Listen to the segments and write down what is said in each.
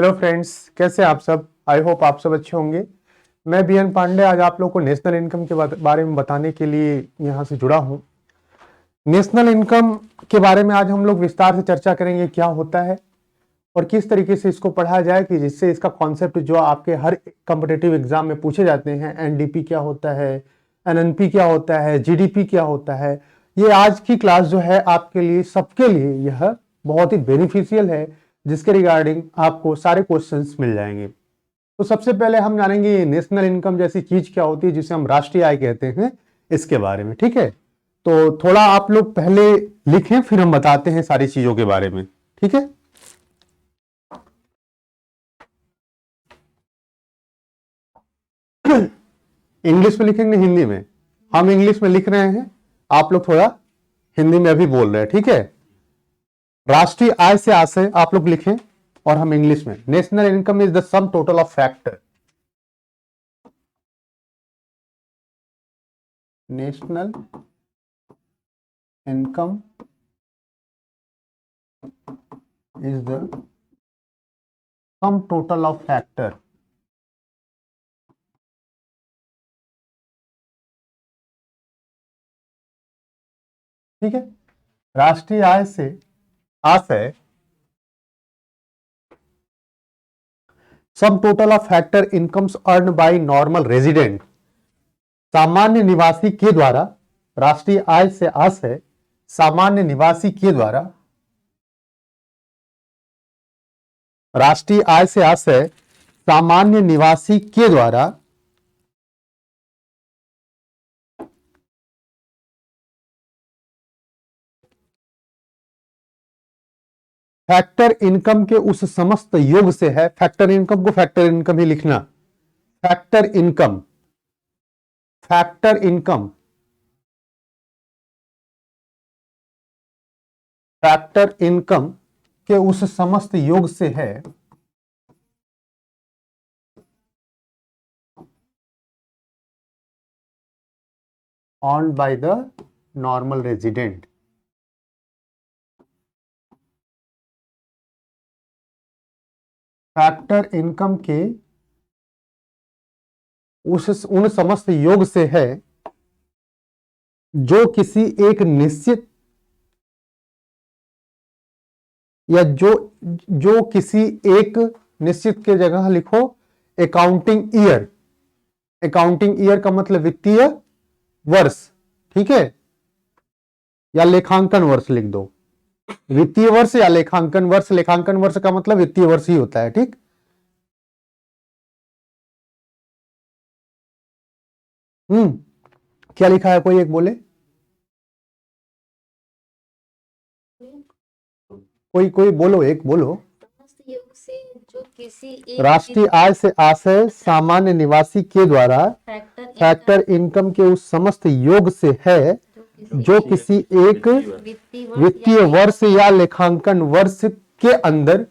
Hello friends, कैसे आप सब। आई होप आप सब अच्छे होंगे। मैं बीएन पांडे आज आप लोगों को नेशनल इनकम के बारे में बताने के लिए यहाँ से जुड़ा हूँ। नेशनल इनकम के बारे में आज हम लोग विस्तार से चर्चा करेंगे, क्या होता है और किस तरीके से इसको पढ़ा जाए कि जिससे इसका कॉन्सेप्ट जो आपके हर कॉम्पिटिटिव एग्जाम में पूछे जाते हैं, एनडीपी क्या होता है, एनएनपी क्या होता है, जीडीपी क्या होता है, ये आज की क्लास जो है आपके लिए सबके लिए यह बहुत ही बेनिफिशियल है, जिसके रिगार्डिंग आपको सारे क्वेश्चंस मिल जाएंगे। तो सबसे पहले हम जानेंगे ये नेशनल इनकम जैसी चीज क्या होती है, जिसे हम राष्ट्रीय आय कहते हैं, इसके बारे में। ठीक है, तो थोड़ा आप लोग पहले लिखें, फिर हम बताते हैं सारी चीजों के बारे में। ठीक है, इंग्लिश में लिखेंगे हिंदी में? हम इंग्लिश में लिख रहे हैं, आप लोग थोड़ा हिंदी में अभी बोल रहे हैं। ठीक है, राष्ट्रीय आय से आशय आप लोग लिखें और हम इंग्लिश में। National income is the sum total of factor. National income is the sum total of factor. ठीक है, राष्ट्रीय आय से आशय सम total of factor incomes earn by normal resident, सामान्य निवासी के द्वारा। राष्ट्रीय आय से आशय सामान्य निवासी के द्वारा, राष्ट्रीय आय से आशय सामान्य निवासी के द्वारा फैक्टर इनकम के उस समस्त योग से है। फैक्टर इनकम को फैक्टर इनकम ही लिखना। Factor income, factor income, factor income के उस समस्त योग से है on by the normal resident. Factor income के उन समस्त योग से है जो किसी एक निश्चित या जो किसी एक निश्चित के जगह लिखो अकाउंटिंग ईयर। अकाउंटिंग ईयर का मतलब वित्तीय वर्ष। ठीक है, या लेखांकन वर्ष लिख दो। वित्तीय वर्ष या लेखांकन वर्ष, लेखांकन वर्ष का मतलब वित्तीय वर्ष ही होता है। ठीक, क्या लिखा है, कोई एक बोले, कोई बोलो, एक बोलो। राष्ट्रीय आय से आशय सामान्य निवासी के द्वारा फैक्टर इनकम के उस समस्त योग से है जो किसी एक वित्तीय वर्ष या लेखांकन वर्ष के अंदर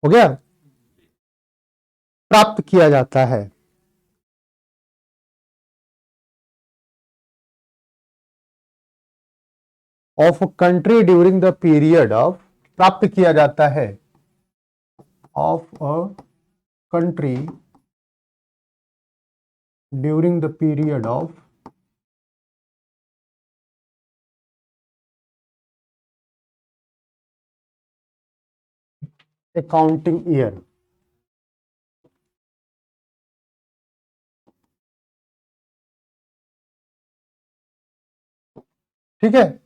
हो गया, प्राप्त किया जाता है। Of country during the period of, प्राप्त किया जाता है of a country during the period of accounting year. ठीक है,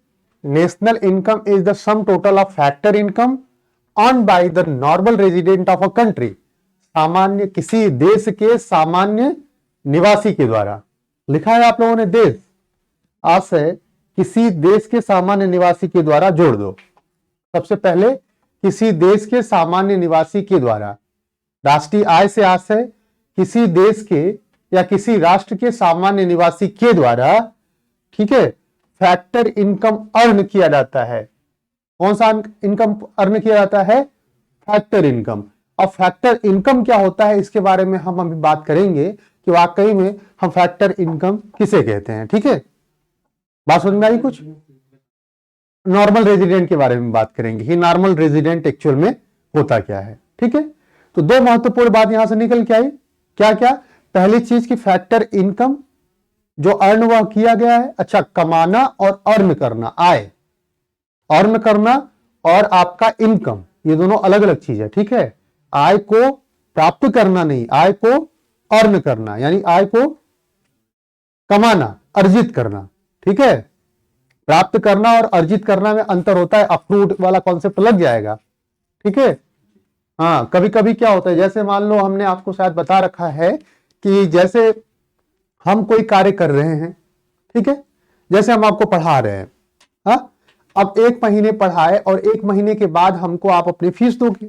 national income is the sum total of factor income earn bye the normal resident of a country. सामान्य, किसी देश के सामान्य निवासी के द्वारा। लिखा है आप लोगों ने देश, आशय किसी देश के सामान्य निवासी के द्वारा जोड़ दो। सबसे पहले किसी देश के सामान्य निवासी के द्वारा। राष्ट्रीय आय से आशय किसी देश के या किसी राष्ट्र के सामान्य निवासी के द्वारा, ठीक है, फैक्टर इनकम अर्न किया जाता है। कौन सा इनकम अर्न किया जाता है? Factor income. अब फैक्टर इनकम क्या होता है इसके बारे में हम अभी बात करेंगे, कि वाकई में हम फैक्टर इनकम किसे कहते हैं। ठीक है, बात समझ में आई कुछ? नॉर्मल रेजिडेंट के बारे में बात करेंगे कि नॉर्मल रेजिडेंट एक्चुअल में होता क्या है। ठीक है, तो दो महत्वपूर्ण बात यहां से निकल के आई। क्या क्या? पहली चीज की फैक्टर इनकम जो अर्न वह किया गया है। अच्छा, कमाना और अर्न करना, आय अर्न करना और आपका इनकम, ये दोनों अलग अलग चीज है। ठीक है, आय को प्राप्त करना नहीं, आय को अर्न करना, यानी आय को कमाना, अर्जित करना। ठीक है, प्राप्त करना और अर्जित करना में अंतर होता है, अप्रूव्ड वाला कॉन्सेप्ट लग जाएगा। ठीक है, हाँ, कभी कभी क्या होता है, जैसे मान लो हमने आपको शायद बता रखा है कि जैसे हम कोई कार्य कर रहे हैं, ठीक है, जैसे हम आपको पढ़ा रहे हैं, हाँ, अब 1 महीने पढ़ाए और 1 महीने के बाद हमको आप अपनी फीस दोगे।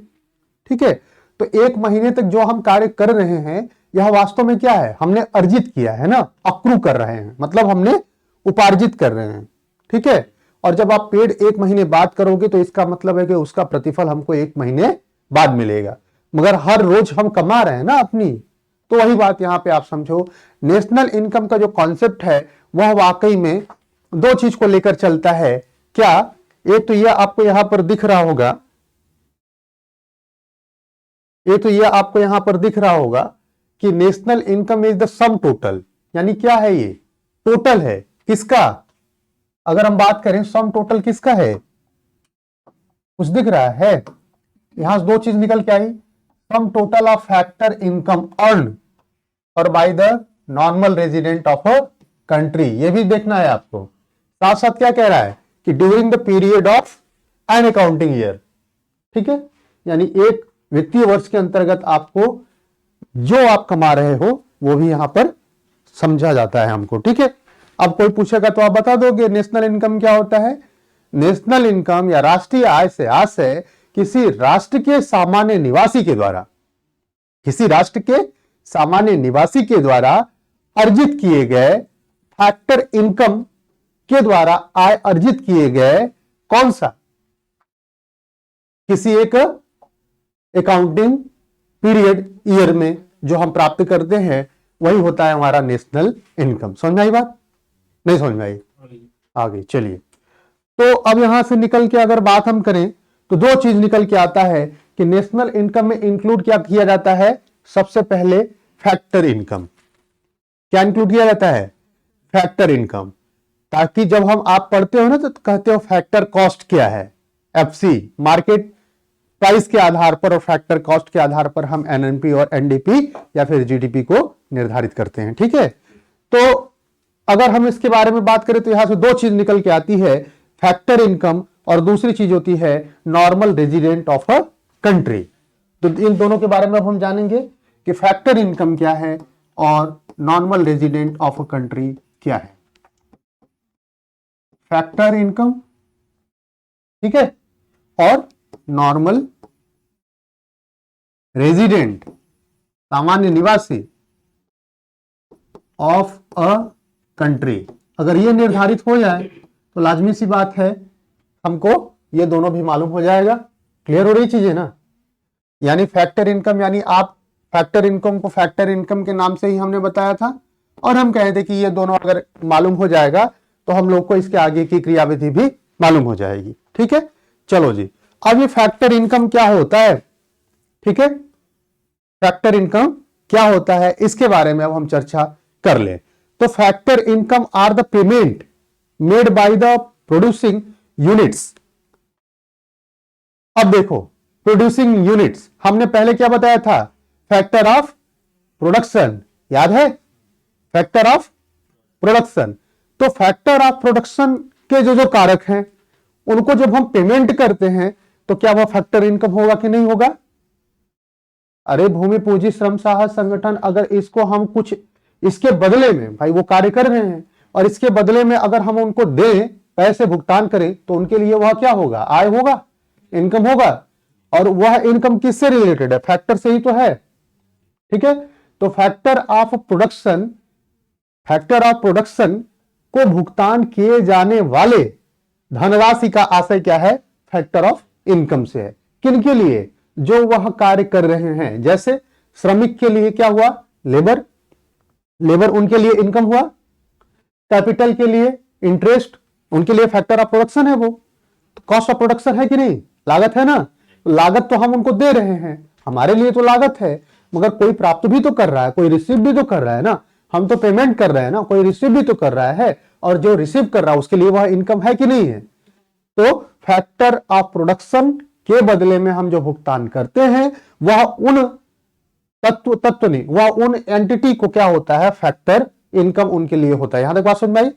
ठीक है, तो 1 महीने तक जो हम कार्य कर रहे हैं यह वास्तव में क्या है, हमने अर्जित किया है ना, अक्रू कर रहे हैं, मतलब हमने उपार्जित कर रहे हैं। ठीक है, और जब आप पेड 1 महीने बाद करोगे तो इसका मतलब है कि उसका प्रतिफल हमको 1 महीने बाद मिलेगा, मगर हर रोज हम कमा रहे हैं ना अपनी। तो वही बात यहां पे आप समझो, नेशनल इनकम का जो कॉन्सेप्ट है वह वाकई में दो चीज को लेकर चलता है। क्या? एक तो यह आपको यहां पर दिख रहा होगा, कि national income is the sum total, यानी क्या है ये? टोटल है किसका? अगर हम बात करें सम टोटल किसका है, कुछ दिख रहा है? यहां से दो चीज निकल के आई, sum total of factor income earn और by the normal resident of a country, ये भी देखना है आपको। साथ साथ क्या कह रहा है कि during the period of an accounting year. ठीक है, यानी एक वित्तीय वर्ष के अंतर्गत आपको जो आप कमा रहे हो वो भी यहां पर समझा जाता है हमको। ठीक है, अब कोई पूछेगा तो आप बता दोगे नेशनल इनकम क्या होता है। नेशनल इनकम या राष्ट्रीय आय से आशय किसी राष्ट्र के सामान्य निवासी के द्वारा, किसी राष्ट्र के सामान्य निवासी के द्वारा अर्जित किए गए फैक्टर इनकम के द्वारा आय अर्जित किए गए कौन सा, किसी एक अकाउंटिंग पीरियड ईयर में जो हम प्राप्त करते हैं वही होता है हमारा नेशनल इनकम। समझ में आई बात? नहीं समझ में आई? आगे चलिए, तो अब यहां से निकल के अगर बात हम करें तो दो चीज निकल के आता है कि नेशनल इनकम में इंक्लूड क्या किया जाता है। सबसे पहले फैक्टर इनकम, क्या इंक्लूड किया जाता है? फैक्टर इनकम, ताकि जब हम आप पढ़ते हो ना तो कहते हो फैक्टर कॉस्ट क्या है, एफसी, मार्केट प्राइस के आधार पर और फैक्टर कॉस्ट के आधार पर हम एनएनपी और एनडीपी या फिर जीडीपी को निर्धारित करते हैं। ठीक है, तो अगर हम इसके बारे में बात करें तो यहां से दो चीज निकल के आती है, फैक्टर इनकम और दूसरी चीज होती है normal resident of a country. तो इन दोनों के बारे में अब हम जानेंगे कि फैक्टर इनकम क्या है और normal resident of a country क्या है। फैक्टर इनकम, ठीक है, और नॉर्मल रेजिडेंट, सामान्य निवासी ऑफ अ कंट्री, अगर ये निर्धारित हो जाए तो लाजमी सी बात है हमको ये दोनों भी मालूम हो जाएगा। क्लियर हो रही चीजें ना? यानी फैक्टर इनकम, यानी आप फैक्टर इनकम को फैक्टर इनकम के नाम से ही हमने बताया था और हम कहे थे कि ये दोनों अगर मालूम हो जाएगा तो हम लोग को इसके आगे की क्रियाविधि भी मालूम हो जाएगी। ठीक है, चलो जी, अब ये फैक्टर इनकम क्या होता है, ठीक है, फैक्टर इनकम क्या होता है इसके बारे में अब हम चर्चा कर ले। तो factor income are the payment made by the producing units. अब देखो, प्रोड्यूसिंग यूनिट्स हमने पहले क्या बताया था, फैक्टर ऑफ प्रोडक्शन, याद है, फैक्टर ऑफ प्रोडक्शन। तो फैक्टर ऑफ प्रोडक्शन के जो जो कारक हैं उनको जब हम पेमेंट करते हैं तो क्या वह फैक्टर इनकम होगा कि नहीं होगा? अरे भूमि पूंजी श्रम साहस संगठन, अगर इसको हम कुछ इसके बदले में, भाई वो कार्य कर रहे हैं और इसके बदले में अगर हम उनको दें, पैसे भुगतान करें, तो उनके लिए वह क्या होगा, आय होगा, इनकम होगा। और वह इनकम किससे रिलेटेड है, फैक्टर से ही तो है। ठीक है, तो factor of production, factor of production को भुगतान किए जाने वाले धनराशि का आशय क्या है, फैक्टर ऑफ इनकम से है। किन के लिए, जो वह कार्य कर रहे हैं, जैसे श्रमिक के लिए क्या हुआ, लेबर, लेबर उनके लिए इनकम हुआ, कैपिटल के लिए इंटरेस्ट, उनके लिए फैक्टर ऑफ प्रोडक्शन है, वो तो कॉस्ट ऑफ प्रोडक्शन है कि नहीं, लागत है ना। तो लागत तो हम उनको दे रहे हैं, हमारे लिए तो लागत है, मगर कोई प्राप्त भी तो कर रहा है, कोई रिसीव भी तो कर रहा है ना, हम तो पेमेंट कर रहे हैं ना, कोई रिसीव भी तो कर रहा है, और जो रिसीव कर रहा है उसके लिए वह इनकम है कि नहीं है। तो फैक्टर ऑफ प्रोडक्शन के बदले में हम जो भुगतान करते हैं वह उन तत्व नहीं, वह उन एंटिटी को क्या होता है, फैक्टर इनकम उनके लिए होता है। यहां तक बात समझ में आई?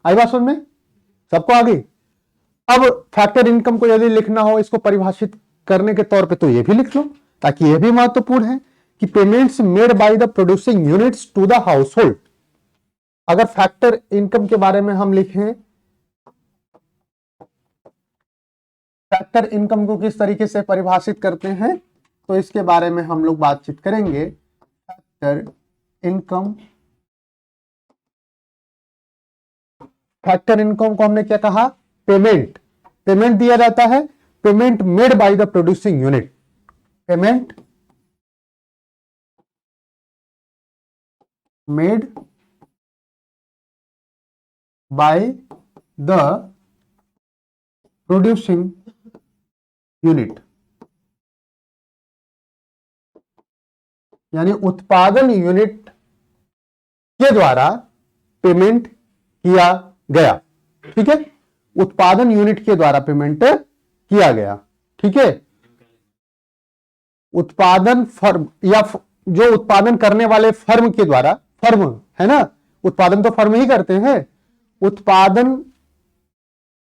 आई बात समझ में सबको? आ गई? अब फैक्टर इनकम को यदि लिखना हो, इसको परिभाषित करने के तौर पे, तो ये भी लिख लो, ताकि यह भी महत्वपूर्ण है कि payments made by the producing units to the household. अगर फैक्टर इनकम के बारे में हम लिखें, फैक्टर इनकम को किस तरीके से परिभाषित करते हैं, तो इसके बारे में हम लोग बातचीत करेंगे। फैक्टर इनकम, फैक्टर इनकम को हमने क्या कहा, पेमेंट, पेमेंट दिया जाता है, payment made by the producing unit, payment made by the producing unit, यानी उत्पादन यूनिट के द्वारा पेमेंट किया गया। ठीक है, उत्पादन यूनिट के द्वारा पेमेंट किया गया। ठीक है, उत्पादन फर्म या जो उत्पादन करने वाले फर्म के द्वारा, फर्म है ना, उत्पादन तो फर्म ही करते हैं, उत्पादन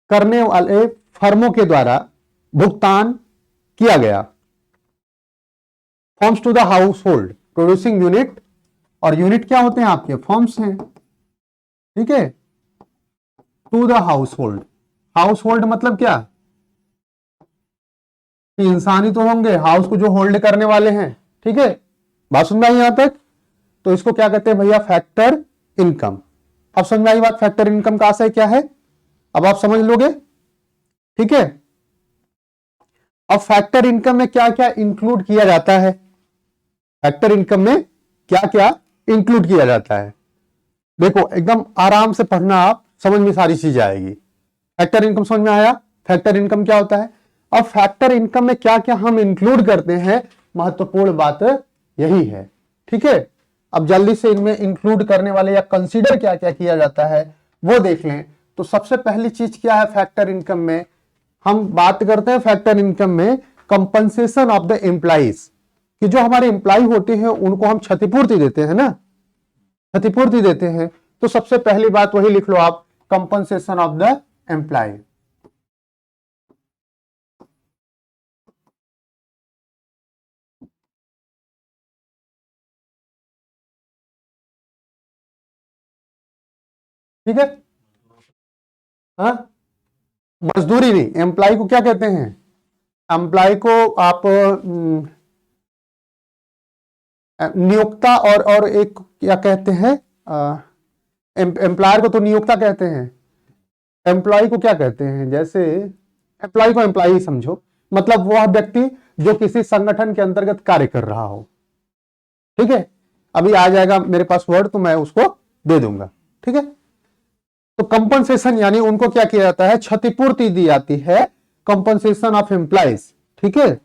करने वाले फर्मों के द्वारा भुगतान किया गया। Firms to the household, producing unit, और यूनिट क्या होते हैं आपके, फॉर्म्स हैं। ठीक है, to the household, household मतलब क्या, कि इंसान ही तो होंगे, हाउस को जो होल्ड करने वाले हैं। ठीक है, बात समझ में आई यहां तक? तो इसको क्या कहते हैं भैया, फैक्टर इनकम। अब समझ में आई बात, फैक्टर इनकम का आशय क्या है, अब आप समझ लोगे। ठीक है, अब फैक्टर इनकम में क्या क्या इंक्लूड किया जाता है, फैक्टर इनकम में क्या क्या इंक्लूड किया जाता है, देखो एकदम आराम से पढ़ना, आप समझ में सारी चीजें आएगी। फैक्टर इनकम समझ में आया, फैक्टर इनकम क्या होता है। अब फैक्टर इनकम में क्या क्या हम इंक्लूड करते हैं, महत्वपूर्ण बात यही है। ठीक है, अब जल्दी से इनमें इंक्लूड करने वाले या कंसीडर क्या क्या किया जाता है वो देख लें। तो सबसे पहली चीज क्या है फैक्टर इनकम में, हम बात करते हैं फैक्टर इनकम में कंपनसेशन ऑफ द एम्प्लॉइज, कि जो हमारे एम्प्लॉय होते हैं उनको हम क्षतिपूर्ति देते हैं ना, क्षतिपूर्ति देते हैं। तो सबसे पहली बात वही लिख लो आप, कंपनसेशन ऑफ द एम्प्लॉय। ठीक है, हाँ, मजदूरी नहीं, एम्प्लॉय को क्या कहते हैं, एम्प्लॉय को आप नियोक्ता और एक क्या कहते हैं, एम्प्लॉयर को तो नियोक्ता कहते हैं, एम्प्लॉय को क्या कहते हैं, जैसे एम्प्लॉय को एम्प्लॉय समझो, मतलब वह व्यक्ति जो किसी संगठन के अंतर्गत कार्य कर रहा हो। ठीक है, अभी आ जाएगा मेरे पास वर्ड तो मैं उसको दे दूंगा। ठीक है, तो कंपनसेशन यानी उनको क्या किया जाता है, क्षतिपूर्ति दी जाती है, कंपनसेशन ऑफ एम्प्लॉइज। ठीक है,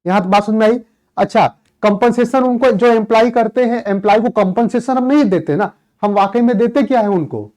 यहां तो बात समझ में आई। अच्छा, कंपनसेशन उनको जो एम्प्लॉय करते हैं, एम्प्लॉय को कंपनसेशन हम नहीं देते ना, हम वाकई में देते क्या है उनको,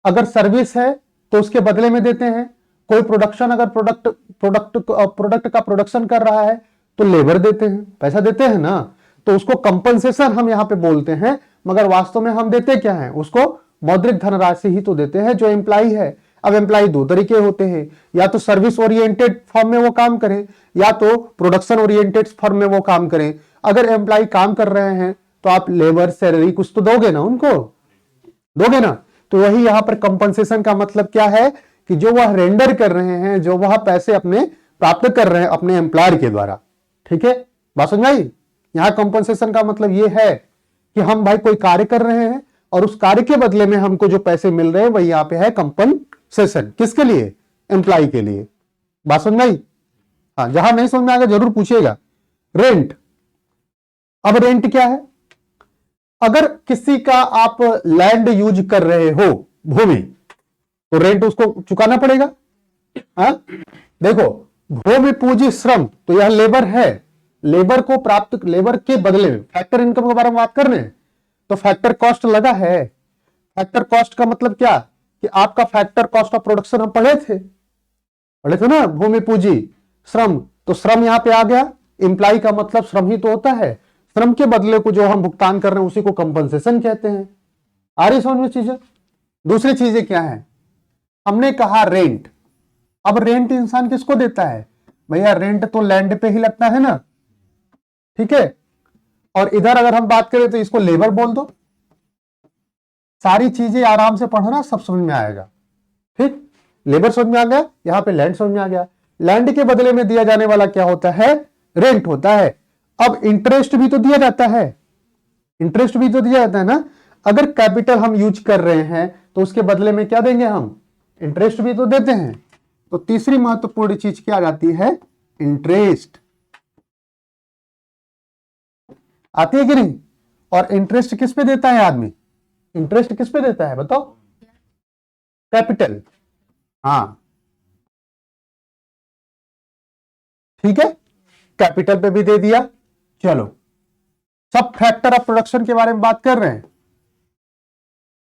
अगर सर्विस है तो उसके बदले में देते हैं, कोई प्रोडक्शन, अगर प्रोडक्ट का प्रोडक्शन कर रहा है तो लेबर देते हैं, पैसा देते हैं ना, तो उसको कंपनसेशन हम यहां पे बोलते हैं, मगर वास्तव में हम देते क्या है उसको, मौद्रिक धनराशि ही तो देते हैं जो एम्प्लॉय है। अब एम्प्लॉय दो तरीके होते हैं, या तो सर्विस ओरिएंटेड फर्म में वो काम करें, या तो प्रोडक्शन ओरिएंटेड फर्म में वो काम करें। अगर एम्प्लॉय काम कर रहे हैं तो आप लेबर सैलरी कुछ तो दोगे ना उनको, दोगे ना। तो वही यहां पर कंपनसेशन का मतलब क्या है, कि जो वह रेंडर कर रहे हैं, जो वह पैसे अपने प्राप्त कर रहे हैं अपने एम्प्लॉयर के द्वारा। ठीक है, बात समझ आई। यहां कंपनसेशन का मतलब यह है कि हम भाई कोई कार्य कर रहे हैं और उस कार्य के बदले में हमको जो पैसे मिल रहे हैं वही यहां पे है कंपनसेशन, किसके लिए, एम्प्लॉय के लिए। बात समझ आई। हाँ, जहां नहीं समझ में आएगा जरूर पूछिएगा। रेंट, अब रेंट क्या है, अगर किसी का आप लैंड यूज कर रहे हो, भूमि, तो रेंट उसको चुकाना पड़ेगा। हाँ? देखो, भूमि पूंजी श्रम, तो यह लेबर है, लेबर को प्राप्त, लेबर के बदले में फैक्टर इनकम के बारे में बात कर रहे हैं, तो फैक्टर कॉस्ट लगा है। फैक्टर कॉस्ट का मतलब क्या कि आपका फैक्टर कॉस्ट ऑफ प्रोडक्शन हम पढ़े थे ना, भूमि पूंजी श्रम, तो श्रम यहां पे आ गया। इंप्लाई का मतलब श्रम ही तो होता है, श्रम के बदले को जो हम भुगतान कर रहे हैं उसी को कंपनसेशन कहते हैं। आ रही समझ में चीजें। दूसरी चीजें क्या है, हमने कहा रेंट। अब रेंट इंसान किसको देता है भैया, रेंट तो लैंड पे ही लगता है ना, ठीक है। और इधर अगर हम बात करें तो इसको लेबर बोल दो। सारी चीजें आराम से पढ़ना, सब समझ में आएगा। ठीक, लेबर समझ में आ गया, यहां पे लैंड समझ में आ गया। लैंड के बदले में दिया जाने वाला क्या होता है, रेंट होता है। अब इंटरेस्ट भी तो दिया जाता है, इंटरेस्ट भी तो दिया जाता है ना। अगर कैपिटल हम यूज कर रहे हैं तो उसके बदले में क्या देंगे हम, इंटरेस्ट भी तो देते हैं। तो तीसरी महत्वपूर्ण चीज क्या आ जाती है, इंटरेस्ट आती है कि नहीं। और इंटरेस्ट किस पे देता है आदमी, इंटरेस्ट किस पे देता है बताओ, कैपिटल। हाँ ठीक है, कैपिटल पे भी दे दिया। चलो, सब फैक्टर ऑफ प्रोडक्शन के बारे में बात कर रहे हैं।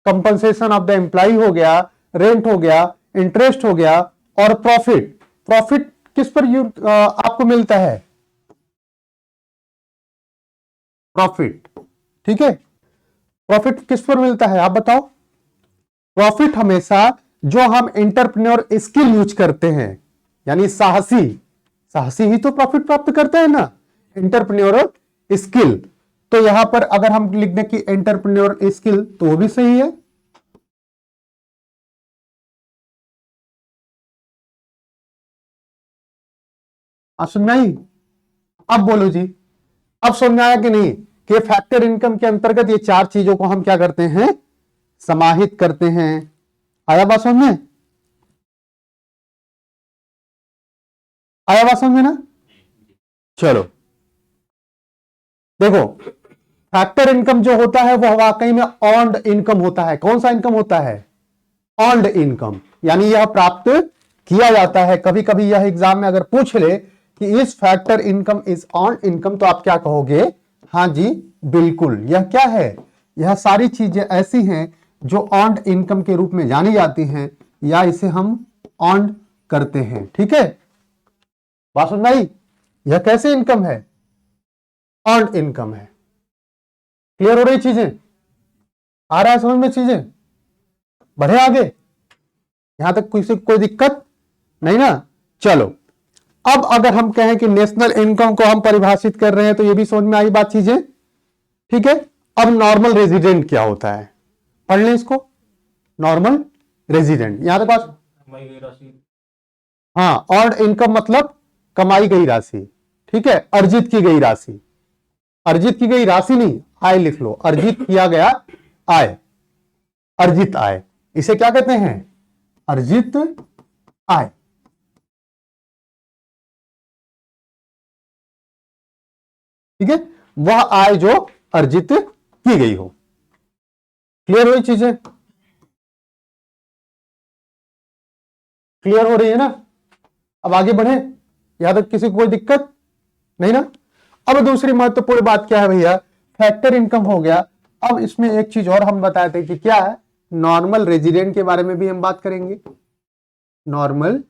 कंपनसेशन ऑफ द एम्प्लॉय हो गया, रेंट हो गया, इंटरेस्ट हो गया, और प्रॉफिट। प्रॉफिट किस पर आपको मिलता है, प्रॉफिट, ठीक है। प्रॉफिट किस पर मिलता है आप बताओ। प्रॉफिट हमेशा जो हम एंटरप्रेन्योर स्किल यूज करते हैं, यानी साहसी, साहसी ही तो प्रॉफिट प्राप्त करते हैं ना, एंटरप्रेन्योर स्किल। तो यहां पर अगर हम लिख दें कि एंटरप्रेन्योर स्किल तो वो भी सही है। आप समझ में आई, अब बोलो जी, अब समझ में आया कि नहीं कि फैक्टर इनकम के अंतर्गत ये चार चीजों को हम क्या करते हैं, समाहित करते हैं। आया बात समझ में, आया बात समझ में ना। चलो देखो, फैक्टर इनकम जो होता है वह वाकई में अर्न्ड इनकम होता है। कौन सा इनकम होता है, अर्न्ड इनकम, यानी यह प्राप्त किया जाता है। कभी कभी यह एग्जाम में अगर पूछ ले कि इस factor income is earned income, तो आप क्या कहोगे, हाँ जी बिल्कुल, यह क्या है, यह सारी चीजें ऐसी हैं जो अर्न्ड इनकम के रूप में जानी जाती हैं, या इसे हम अर्न करते हैं। ठीक है, बात सुन भाई, यह कैसे इनकम है, अर्न्ड इनकम है। क्लियर हो रही चीजें, आ रहा है समझ में चीजें, बढ़े आगे, यहां तक किसी कोई दिक्कत नहीं ना। चलो, अब अगर हम कहें कि नेशनल इनकम को हम परिभाषित कर रहे हैं तो ये भी समझ में आई बात चीजें, ठीक है। अब नॉर्मल रेजिडेंट क्या होता है, पढ़ लें इसको। नॉर्मल रेजिडेंट, यहां तक बात, हाँ, अर्न्ड इनकम मतलब कमाई गई राशि, ठीक है, अर्जित की गई राशि। अर्जित की गई राशि नहीं, आय लिख लो, अर्जित किया गया आय, अर्जित आय, इसे क्या कहते हैं, अर्जित आय। ठीक है, वह आय जो अर्जित की गई हो। क्लियर हुई चीजें, क्लियर हो रही है ना। अब आगे बढ़े, यहां तक किसी को कोई दिक्कत नहीं ना। अब दूसरी महत्वपूर्ण बात क्या है भैया, फैक्टर इनकम हो गया। अब इसमें एक चीज और हम बताए थे कि क्या है, नॉर्मल रेजिडेंट के बारे में भी हम बात करेंगे। नॉर्मल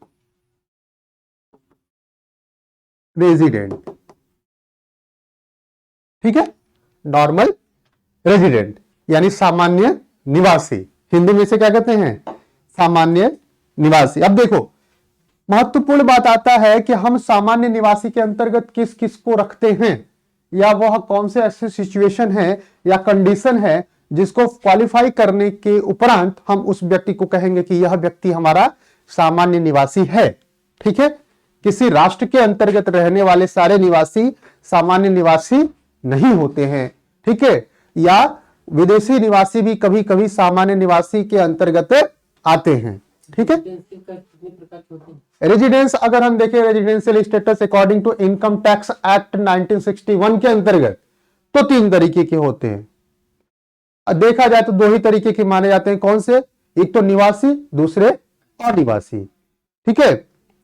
रेजिडेंट, ठीक है, नॉर्मल रेजिडेंट यानी सामान्य निवासी, हिंदी में से क्या कहते हैं, सामान्य निवासी। अब देखो, महत्वपूर्ण बात आता है कि हम सामान्य निवासी के अंतर्गत किस किस को रखते हैं, या वह कौन से ऐसे सिचुएशन है या कंडीशन है जिसको क्वालिफाई करने के उपरांत हम उस व्यक्ति को कहेंगे कि यह व्यक्ति हमारा सामान्य निवासी है। ठीक है, किसी राष्ट्र के अंतर्गत रहने वाले सारे निवासी सामान्य निवासी नहीं होते हैं। ठीक है, या विदेशी निवासी भी कभी कभी सामान्य निवासी के अंतर्गत आते हैं। ठीक है, रेजिडेंस अगर हम देखें, residential status according to income tax act 1961 के अंतर्गत तो तीन तरीके के होते हैं। देखा जाए तो दो ही तरीके के माने जाते हैं, कौन से? एक तो निवासी, दूसरे अनिवासी। ठीक है,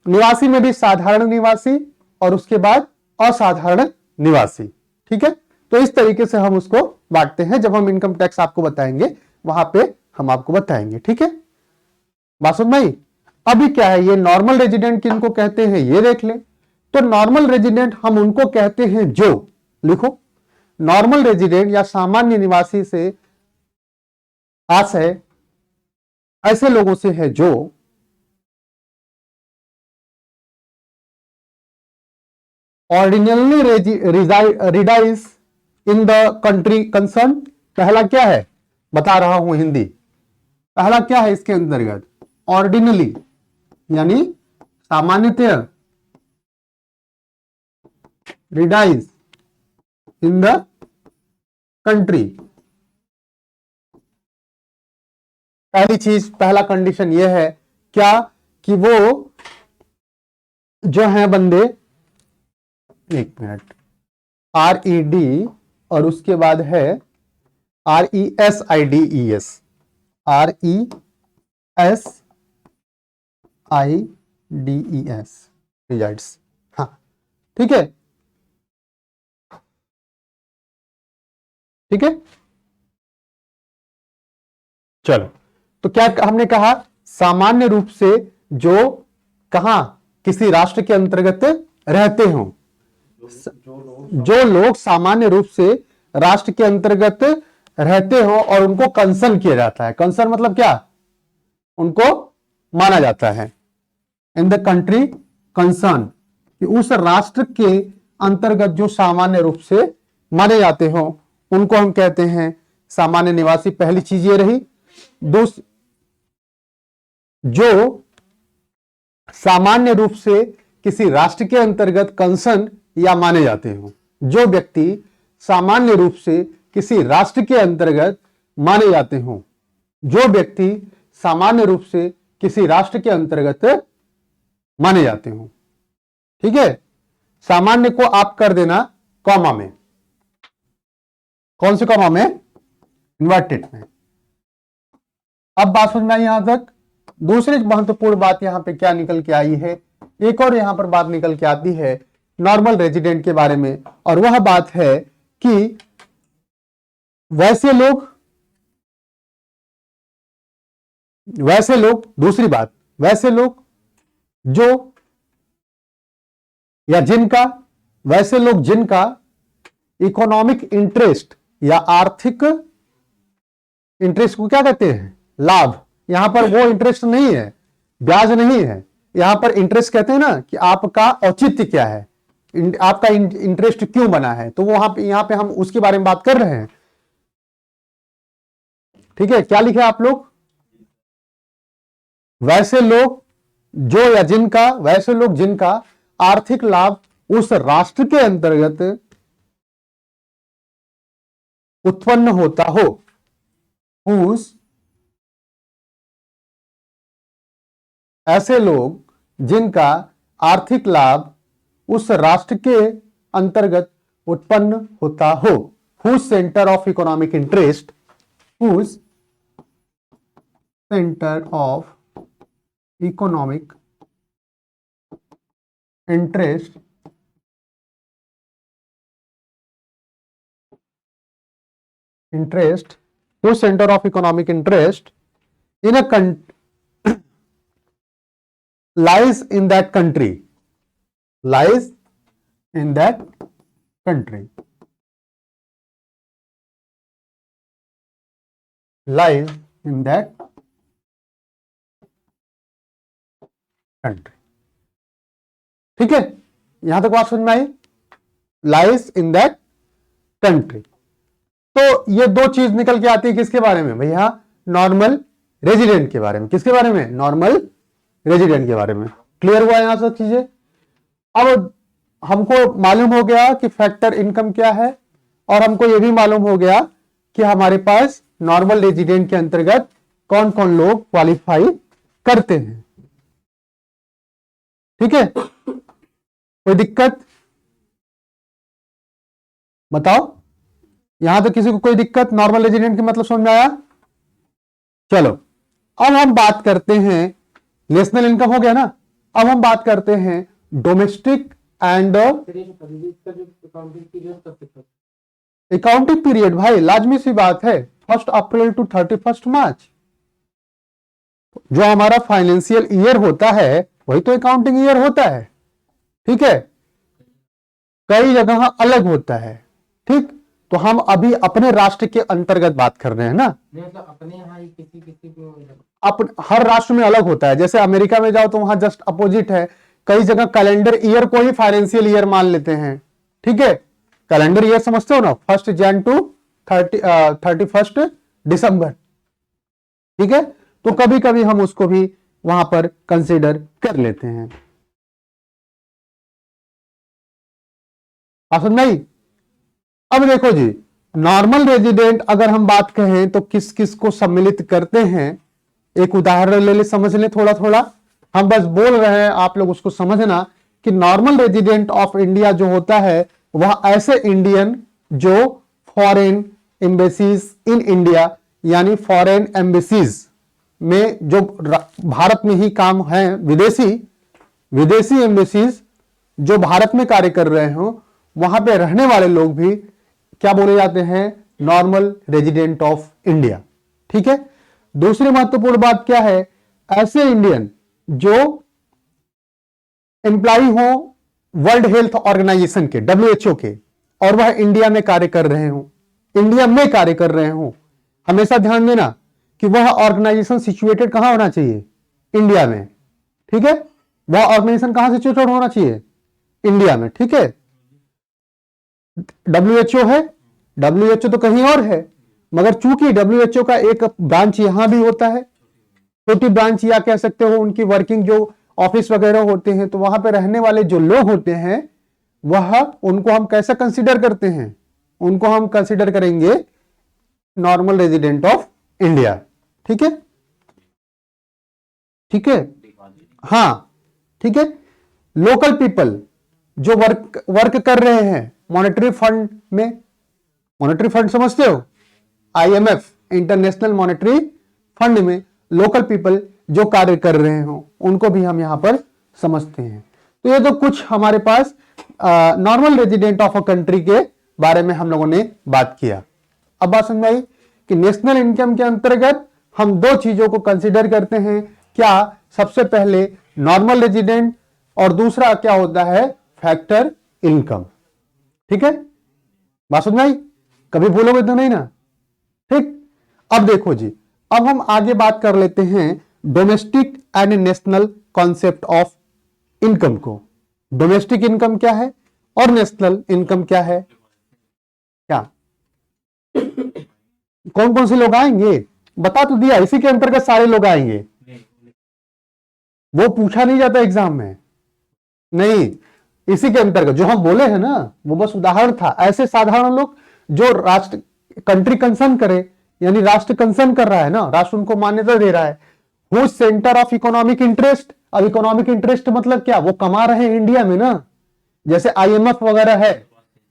निवासी में भी साधारण निवासी और उसके बाद असाधारण निवासी। ठीक है, तो इस तरीके से हम उसको बांटते हैं। जब हम इनकम टैक्स आपको बताएंगे वहां पे हम आपको बताएंगे। ठीक है, बात समझ में आई? अभी क्या है, ये नॉर्मल रेजिडेंट किनको कहते हैं ये देख लें। तो नॉर्मल रेजिडेंट हम उनको कहते हैं जो, लिखो, नॉर्मल रेजिडेंट या सामान्य निवासी से आशय ऐसे लोगों से है जो ordinarily resides in the country concern. पहला क्या है, बता रहा हूं हिंदी, पहला क्या है इसके अंतर्गत? ऑर्डिनली यानी सामान्यतः, रिडाइज इन द कंट्री। पहली चीज, पहला कंडीशन यह है क्या, कि वो जो है बंदे, एक मिनट, RED और उसके बाद है RESIDES, RESIDES रिजाइड्स। हाँ, ठीक है, ठीक है, चलो। तो क्या हमने कहा, सामान्य रूप से जो कहां, किसी राष्ट्र के अंतर्गत रहते हो, जो लोग सामान्य रूप से राष्ट्र के अंतर्गत रहते हो और उनको कंसर्न किया जाता है। कंसर्न मतलब क्या, उनको माना जाता है, इन द कंट्री कंसर्न, कि उस राष्ट्र के अंतर्गत जो सामान्य रूप से माने जाते हो उनको हम कहते हैं सामान्य निवासी। पहली चीज ये रही। जो सामान्य रूप से किसी राष्ट्र के अंतर्गत कंसर्न या माने जाते हो, जो व्यक्ति सामान्य रूप से किसी राष्ट्र के अंतर्गत माने जाते हो, जो व्यक्ति सामान्य रूप से किसी राष्ट्र के अंतर्गत माने जाते हो। ठीक है, सामान्य को आप कर देना कॉमा में, कौन से कॉमा में? इन्वर्टेड में। अब बात समझ में आई यहां तक? दूसरी महत्वपूर्ण बात यहां पे क्या निकल के आई है, एक और यहां पर बात निकल के आती है नॉर्मल रेजिडेंट के बारे में, और वह बात है कि वैसे लोग, दूसरी बात, वैसे लोग जो या जिनका, वैसे लोग जिनका इकोनॉमिक इंटरेस्ट या आर्थिक इंटरेस्ट को क्या कहते हैं? लाभ। यहां पर वो इंटरेस्ट नहीं है, ब्याज नहीं है, यहां पर इंटरेस्ट कहते हैं ना, कि आपका औचित्य क्या है, आपका इंटरेस्ट क्यों बना है, तो वहां पे, यहां पे हम उसके बारे में बात कर रहे हैं। ठीक है, क्या लिखे आप लोग? वैसे लोग जो या जिनका, वैसे लोग जिनका आर्थिक लाभ उस राष्ट्र के अंतर्गत उत्पन्न होता हो, उस ऐसे लोग जिनका आर्थिक लाभ उस राष्ट्र के अंतर्गत उत्पन्न होता हो, whose centre of economic interest, whose centre of economic interest whose center of economic interest in a lies in that country, lies in that country, lies in that country। ठीक है, यहां तक बात समझ में आई? Lies in that country. तो ये दो चीज निकल के आती है किसके बारे में भैया? नॉर्मल रेजिडेंट के बारे में। किसके बारे में? नॉर्मल रेजिडेंट के बारे में। क्लियर हुआ यहां सब चीजें? अब हमको मालूम हो गया कि फैक्टर इनकम क्या है, और हमको यह भी मालूम हो गया कि हमारे पास नॉर्मल रेजिडेंट के अंतर्गत कौन कौन लोग क्वालिफाई करते हैं। ठीक है, कोई दिक्कत बताओ? यहां तक किसी को कोई दिक्कत? नॉर्मल रेजिडेंट के मतलब समझ में आया? चलो अब हम बात करते हैं, नेशनल इनकम हो गया ना, अब हम बात करते हैं डोमेस्टिक एंड अकाउंटिंग पीरियड। भाई लाजमी सी बात है, 1 अप्रैल टू 31 मार्च जो हमारा फाइनेंशियल ईयर होता है वही तो अकाउंटिंग ईयर होता है। ठीक है, कई जगह अलग होता है। ठीक, तो हम अभी अपने राष्ट्र के अंतर्गत बात कर रहे हैं ना, मतलब अपने यहाँ ही किसी किसी को हर राष्ट्र में अलग होता है। जैसे अमेरिका में जाओ तो वहां जस्ट अपोजिट है, कई जगह कैलेंडर ईयर को ही फाइनेंशियल ईयर मान लेते हैं। ठीक है, कैलेंडर ईयर समझते हो ना, 1 जन टू 31 दिसंबर। ठीक है, तो कभी कभी हम उसको भी वहां पर कंसिडर कर लेते हैं। आप समझ नहीं? अब देखो जी, नॉर्मल रेजिडेंट अगर हम बात कहें तो किस किस को सम्मिलित करते हैं, एक उदाहरण ले ले, समझ ले थोड़ा थोड़ा। हम बस बोल रहे हैं, आप लोग उसको समझना कि नॉर्मल रेजिडेंट ऑफ इंडिया जो होता है वह ऐसे इंडियन जो फॉरेन एम्बेसीज इन इंडिया, यानी फॉरेन एम्बेसीज में जो भारत में ही काम है, विदेशी एम्बेसीज जो भारत में कार्य कर रहे हो, वहां पे रहने वाले लोग भी क्या बोले जाते हैं? Normal resident of India. ठीक है, दूसरी महत्वपूर्ण बात क्या है? ऐसे इंडियन जो एम्प्लॉय हो वर्ल्ड हेल्थ ऑर्गेनाइजेशन के, WHO के, और वह इंडिया में कार्य कर रहे हो, इंडिया में कार्य कर रहे हो। हमेशा ध्यान देना कि वह ऑर्गेनाइजेशन सिचुएटेड कहां होना चाहिए? इंडिया में। ठीक है, वह ऑर्गेनाइजेशन कहां सिचुएटेड होना चाहिए? इंडिया में। ठीक है, WHO है, WHO तो कहीं और है, मगर चूंकि WHO का एक ब्रांच यहां भी होता है, छोटी ब्रांच या कह सकते हो उनकी वर्किंग जो ऑफिस वगैरह होते हैं, तो वहां पे रहने वाले जो लोग होते हैं वह, उनको हम कैसा कंसीडर करते हैं? उनको हम कंसीडर करेंगे नॉर्मल रेजिडेंट ऑफ इंडिया। ठीक है, ठीक है, हाँ ठीक है। लोकल पीपल जो वर्क कर रहे हैं मॉनेटरी फंड में, मॉनेटरी फंड समझते हो? IMF, इंटरनेशनल मॉनेटरी फंड में लोकल पीपल जो कार्य कर रहे हो उनको भी हम यहां पर समझते हैं। तो ये तो कुछ हमारे पास normal resident of a country के बारे में हम लोगों ने बात किया। अब बात समझ आई कि नेशनल इनकम के अंतर्गत हम दो चीजों को कंसिडर करते हैं। क्या? सबसे पहले नॉर्मल रेजिडेंट, और दूसरा क्या होता है? Factor income. ठीक है, बात समझ आई? कभी भूलोगे तो नहीं ना? ठीक, अब देखो जी, अब हम आगे बात कर लेते हैं domestic and national concept of income को। डोमेस्टिक इनकम क्या है और नेशनल इनकम क्या है? क्या कौन कौन से लोग आएंगे? बता तो दिया, इसी के अंतर्गत सारे लोग आएंगे। वो पूछा नहीं जाता एग्जाम में, नहीं, इसी के अंतर्गत जो हम बोले हैं ना, वो बस उदाहरण था। ऐसे साधारण लोग जो राष्ट्र, कंट्री कंसर्न करे, यानी राष्ट्र कंसर्न कर रहा है ना, राष्ट्र उनको मान्यता दे रहा है। Who centre of economic interest. अब इकोनॉमिक इंटरेस्ट मतलब क्या? वो कमा रहे हैं इंडिया में ना, जैसे IMF वगैरह है,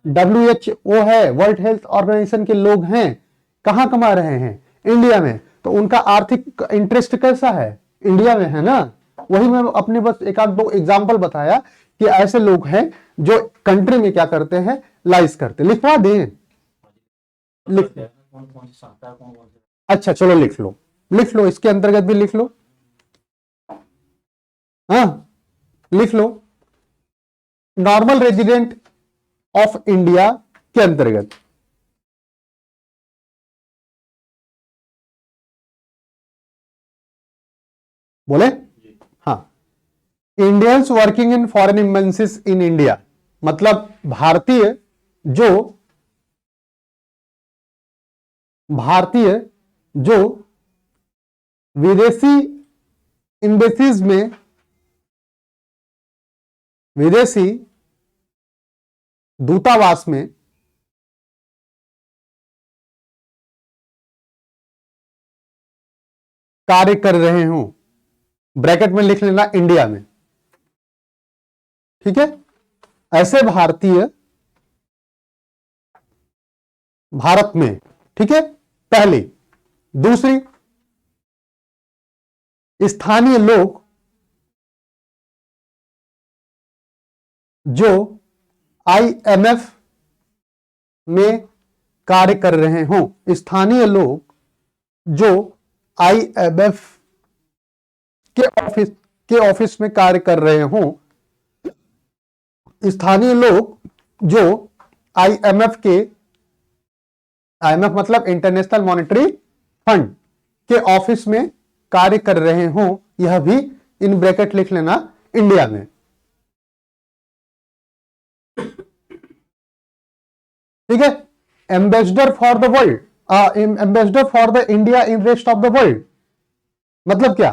WHO है, वर्ल्ड हेल्थ ऑर्गेनाइजेशन के लोग हैं, कहां कमा रहे हैं? इंडिया में। तो उनका आर्थिक इंटरेस्ट कैसा है? इंडिया में है ना। वही मैं अपने बस एक आध दो एग्जाम्पल बताया कि ऐसे लोग हैं जो कंट्री में क्या करते हैं? लाइस करते। लिखवा दें? अच्छा चलो लिख लो, लिख लो, इसके अंतर्गत भी लिख लो। हाँ लिख लो, नॉर्मल रेजिडेंट ऑफ इंडिया के अंतर्गत बोले। हाँ, Indians working in foreign embassies in India, मतलब भारतीय जो विदेशी एम्बेसीज में, विदेशी दूतावास में कार्य कर रहे हूं, ब्रैकेट में लिख लेना इंडिया में। ठीक है, ऐसे भारतीय भारत में, ठीक है, पहली। दूसरी, स्थानीय लोग जो आईएमएफ में कार्य कर रहे हों, स्थानीय लोग जो आईएमएफ के ऑफिस में कार्य कर रहे हों, स्थानीय लोग जो आईएमएफ मतलब इंटरनेशनल मॉनेटरी फंड के ऑफिस में कार्य कर रहे हों, यह भी इन ब्रैकेट लिख लेना, इंडिया में। ठीक है, ambassador for the world, ambassador for the India in rest of the world, मतलब क्या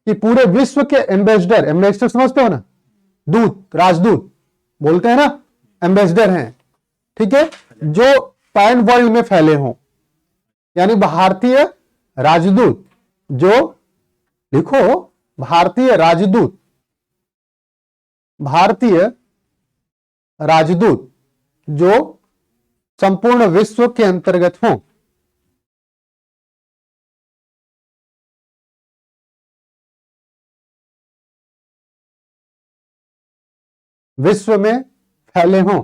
कि पूरे विश्व के एम्बेसडर, एम्बेसडर समझते हो ना, दूत, राजदूत बोलते हैं ना, एम्बेसडर हैं, ठीक है, जो पैन वर्ल्ड में फैले हों, यानी भारतीय राजदूत, जो लिखो, भारतीय राजदूत, भारतीय राजदूत जो संपूर्ण विश्व के अंतर्गत हों। विश्व में फैले हों,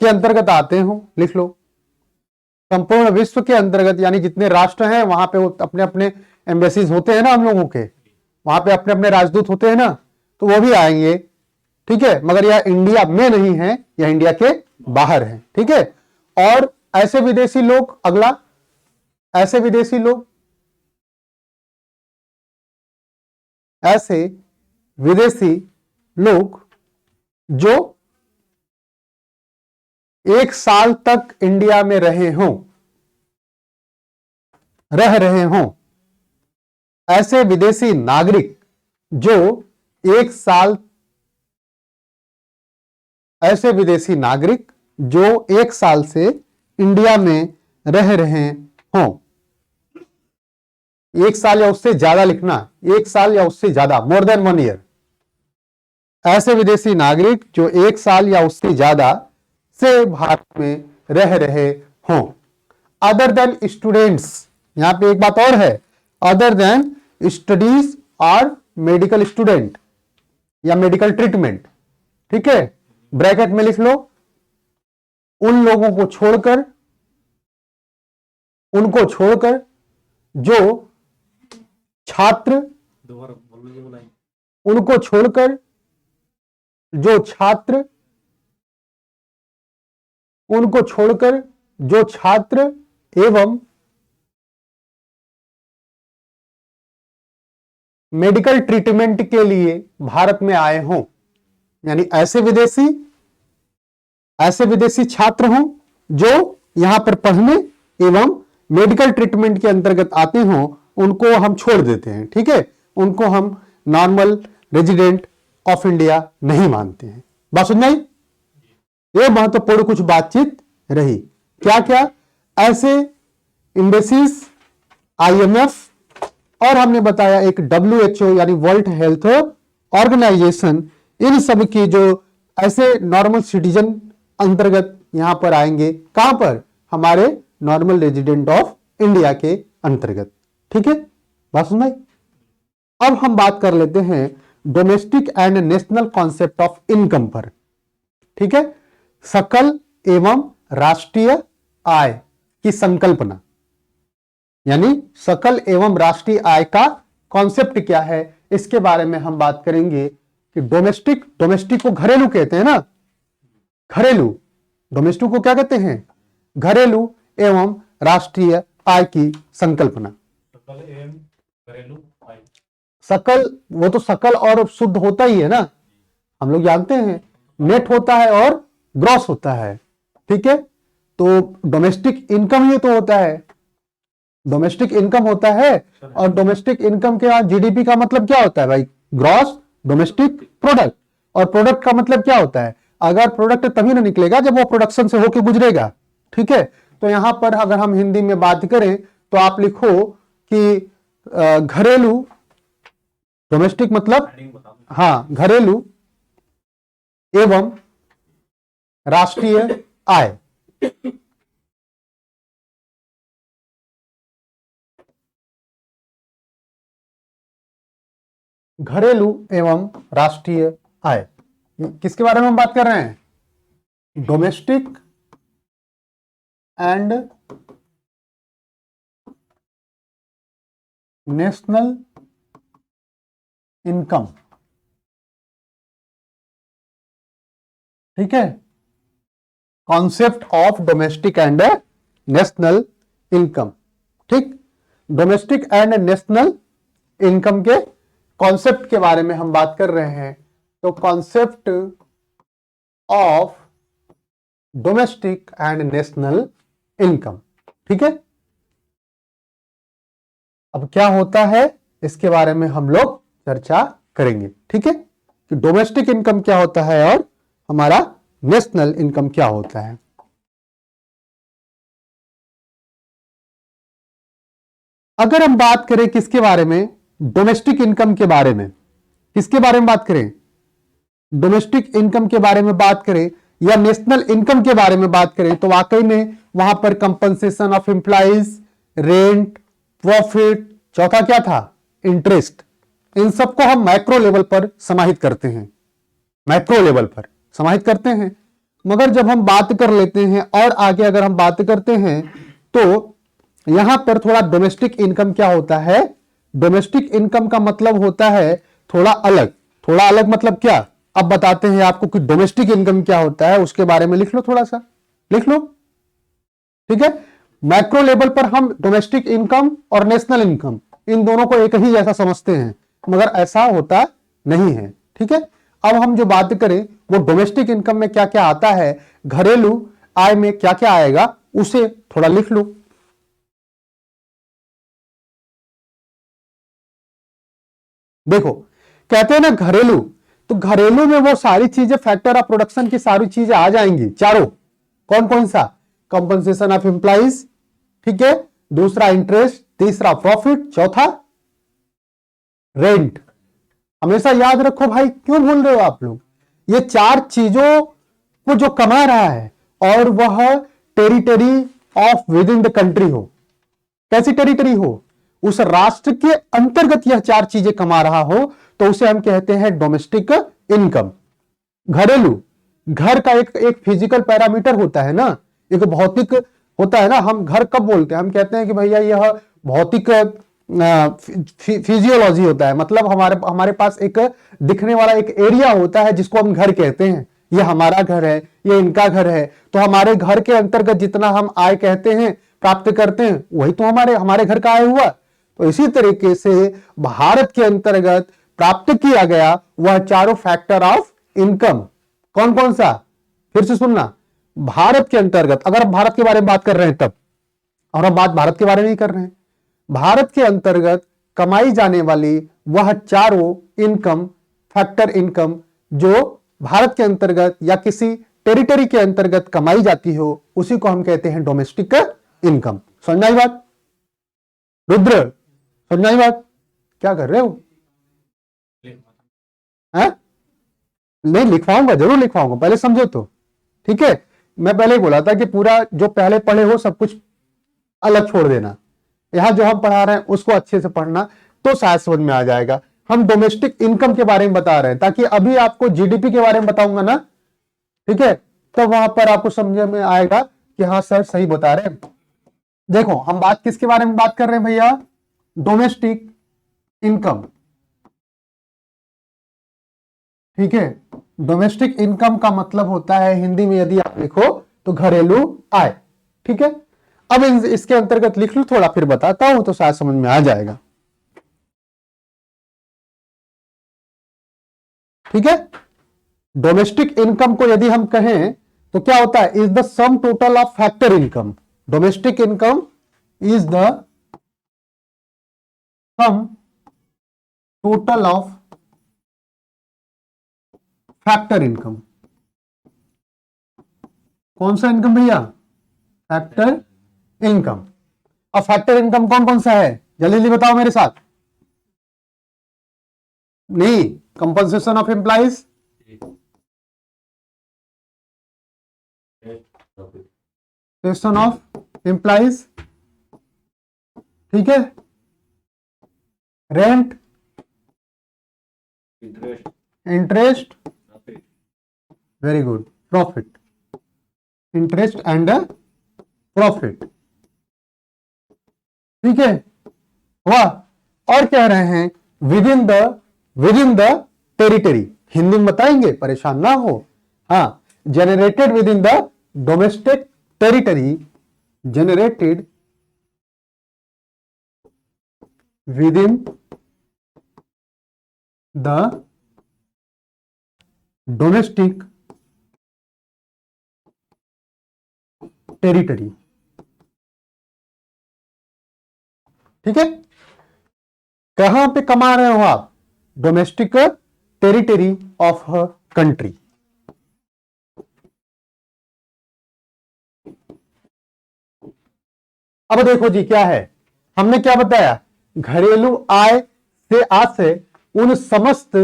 के अंतर्गत आते हों, लिख लो, संपूर्ण विश्व के अंतर्गत, यानी जितने राष्ट्र हैं वहां पे अपने अपने एम्बेसीज होते हैं ना, हम लोगों के वहां पे अपने अपने राजदूत होते हैं ना, तो वो भी आएंगे, ठीक है, मगर यह इंडिया में नहीं है, यह इंडिया के बाहर है, ठीक है। और ऐसे विदेशी लोग, अगला, ऐसे विदेशी लोग, ऐसे विदेशी लोग जो 1 साल तक इंडिया में रह रहे हों, ऐसे विदेशी नागरिक जो 1 साल, ऐसे विदेशी नागरिक जो 1 साल से इंडिया में रह रहे हों, 1 साल या उससे ज्यादा लिखना, 1 साल या उससे ज्यादा, मोर देन 1 ईयर, ऐसे विदेशी नागरिक जो 1 साल या उससे ज्यादा से भारत में रह रहे हों। अदर देन स्टूडेंट्स, यहां पे एक बात और है, अदर देन स्टडीज और मेडिकल स्टूडेंट या मेडिकल ट्रीटमेंट, ठीक है, ब्रैकेट में लिख लो, उन लोगों को छोड़कर, उनको छोड़कर जो छात्र, उनको छोड़कर जो छात्र, उनको छोड़कर जो छात्र एवं मेडिकल ट्रीटमेंट के लिए भारत में आए हों, यानी ऐसे विदेशी छात्र हों जो यहां पर पढ़ने एवं मेडिकल ट्रीटमेंट के अंतर्गत आते हों, उनको हम छोड़ देते हैं, ठीक है, उनको हम नॉर्मल रेजिडेंट ऑफ इंडिया नहीं मानते हैं। बात सुन आई? ये महत्वपूर्ण कुछ बातचीत रही। क्या क्या? ऐसे एम्बेसीज, आईएमएफ, और हमने बताया एक WHO यानी वर्ल्ड हेल्थ ऑर्गेनाइजेशन, इन सब की जो ऐसे नॉर्मल सिटीजन अंतर्गत यहां पर आएंगे, कहां पर? हमारे नॉर्मल रेजिडेंट ऑफ इंडिया के अंतर्गत, ठीक है, बात सुन भाई। अब हम बात कर लेते हैं domestic and national concept of income पर, ठीक है, सकल एवं राष्ट्रीय आय की संकल्पना, यानी सकल एवं राष्ट्रीय आय का कॉन्सेप्ट क्या है, इसके बारे में हम बात करेंगे कि डोमेस्टिक को घरेलू कहते हैं ना, घरेलू, डोमेस्टिक को क्या कहते हैं? घरेलू एवं राष्ट्रीय आय की संकल्पना। सकल, वो तो सकल और शुद्ध होता ही है ना, हम लोग जानते हैं, नेट होता है और ग्रॉस होता है, ठीक है, तो डोमेस्टिक इनकम ही तो होता है, डोमेस्टिक इनकम होता है, और डोमेस्टिक इनकम के बाद जीडीपी का मतलब क्या होता है भाई? ग्रॉस डोमेस्टिक प्रोडक्ट, और प्रोडक्ट का मतलब क्या होता है? अगर प्रोडक्ट तभी ना निकलेगा जब वो प्रोडक्शन से होके गुजरेगा, ठीक है, तो यहां पर अगर हम हिंदी में बात करें तो आप लिखो कि घरेलू, डोमेस्टिक मतलब, हाँ, घरेलू एवं राष्ट्रीय आय। घरेलू एवं राष्ट्रीय आय, किसके बारे में हम बात कर रहे हैं? Domestic and national income. ठीक है, concept of domestic and national income. ठीक, डोमेस्टिक एंड नेशनल इनकम के कॉन्सेप्ट के बारे में हम बात कर रहे हैं। तो concept of domestic and national income. ठीक है, अब क्या होता है इसके बारे में हम लोग चर्चा करेंगे। ठीक है, कि डोमेस्टिक इनकम क्या होता है और हमारा नेशनल इनकम क्या होता है। अगर हम बात करें किसके बारे में, डोमेस्टिक इनकम के बारे में, किसके बारे में बात करें? डोमेस्टिक इनकम के बारे में बात करें या नेशनल इनकम के बारे में बात करें, तो वाकई में वहां पर compensation of employees, rent, profit, चौथा क्या था? इंटरेस्ट। इन सबको हम मैक्रो लेवल पर समाहित करते हैं, मैक्रो लेवल पर समाहित करते हैं। मगर जब हम बात कर लेते हैं और आगे अगर हम बात करते हैं तो यहां पर थोड़ा डोमेस्टिक इनकम क्या होता है? डोमेस्टिक इनकम का मतलब होता है थोड़ा अलग। थोड़ा अलग मतलब क्या? अब बताते हैं आपको कि डोमेस्टिक इनकम क्या होता है, उसके बारे में लिख लो, थोड़ा सा लिख लो। ठीक है, मैक्रो लेवल पर हम डोमेस्टिक इनकम और नेशनल इनकम इन दोनों को एक ही जैसा समझते हैं, मगर ऐसा होता नहीं है। ठीक है, अब हम जो बात करें वो डोमेस्टिक इनकम में क्या क्या आता है, घरेलू आय में क्या क्या आएगा, उसे थोड़ा लिख लो। देखो, कहते हैं ना घरेलू, तो घरेलू में वो सारी चीजें, फैक्टर ऑफ प्रोडक्शन की सारी चीजें आ जाएंगी चारों। कौन कौन सा? कंपनसेशन ऑफ एम्प्लॉइज, ठीक है, दूसरा इंटरेस्ट, तीसरा प्रॉफिट, चौथा रेंट। हमेशा याद रखो भाई, क्यों भूल रहे हो आप लोग? ये चार चीजों को जो कमा रहा है और वह territory of with in the country हो, कैसी टेरिटरी हो, उस राष्ट्र के अंतर्गत यह चार चीजें कमा रहा हो, तो उसे हम कहते हैं डोमेस्टिक इनकम। घरेलू, घर का एक फिजिकल पैरामीटर होता है ना, एक भौतिक होता है ना। हम घर कब बोलते हैं? हम कहते हैं कि भैया यह भौतिक फिजियोलॉजी होता है, मतलब हमारे पास एक दिखने वाला एक एरिया होता है जिसको हम घर कहते हैं। ये हमारा घर है, ये इनका घर है, तो हमारे घर के अंतर्गत जितना हम आय कहते हैं, प्राप्त करते हैं, वही तो हमारे घर का आय हुआ। तो इसी तरीके से भारत के अंतर्गत प्राप्त किया गया वह चारों फैक्टर ऑफ इनकम, कौन कौन सा? फिर से सुनना, भारत के अंतर्गत, अगर हम भारत के बारे में बात कर रहे हैं तब, और हम बात भारत के बारे में ही कर रहे हैं, भारत के अंतर्गत कमाई जाने वाली वह चारों इनकम, फैक्टर इनकम, जो भारत के अंतर्गत या किसी टेरिटरी के अंतर्गत कमाई जाती हो, उसी को हम कहते हैं डोमेस्टिक इनकम। समझ आई बात? रुद्र, समझ आई बात? क्या कर रहे हो? है? नहीं, लिखवाऊंगा, जरूर लिखवाऊंगा, पहले समझो तो। ठीक है, मैं पहले ही बोला था कि पूरा जो पहले पढ़े हो सब कुछ अलग छोड़ देना, यहां जो हम पढ़ा रहे हैं उसको अच्छे से पढ़ना, तो शायद समझ में आ जाएगा। हम डोमेस्टिक इनकम के बारे में बता रहे हैं, ताकि अभी आपको जीडीपी के बारे में बताऊंगा ना, ठीक है, तो वहां पर आपको समझ में आएगा कि हाँ सर सही बता रहे हैं। देखो, हम बात किसके बारे में बात कर रहे हैं भैया? Domestic income. ठीक है, डोमेस्टिक इनकम का मतलब होता है हिंदी में यदि आप लिखो तो घरेलू आय। ठीक है, अब इसके अंतर्गत लिख लो थोड़ा, फिर बताता हूं तो शायद समझ में आ जाएगा। ठीक है, डोमेस्टिक इनकम को यदि हम कहें तो क्या होता है? Is the sum total of factor income. Domestic income is the sum total of factor income. कौन सा इनकम भैया? Factor income. अब फैक्टर इनकम कौन कौन सा है, जल्दी जल्दी बताओ मेरे साथ। नहीं, compensation of employees, question of employees, ठीक है, rent, interest, very good, profit, interest and profit, ठीक है, वाह। और कह रहे हैं with in the territory, Hindi में बताएंगे, परेशान ना हो, हाँ, generated within the domestic territory, generated within the domestic territory, ठीक है, कहां पे कमा रहे हो आप, डोमेस्टिक टेरिटरी ऑफ कंट्री। अब देखो जी क्या है, हमने क्या बताया, घरेलू आय से आशय उन समस्त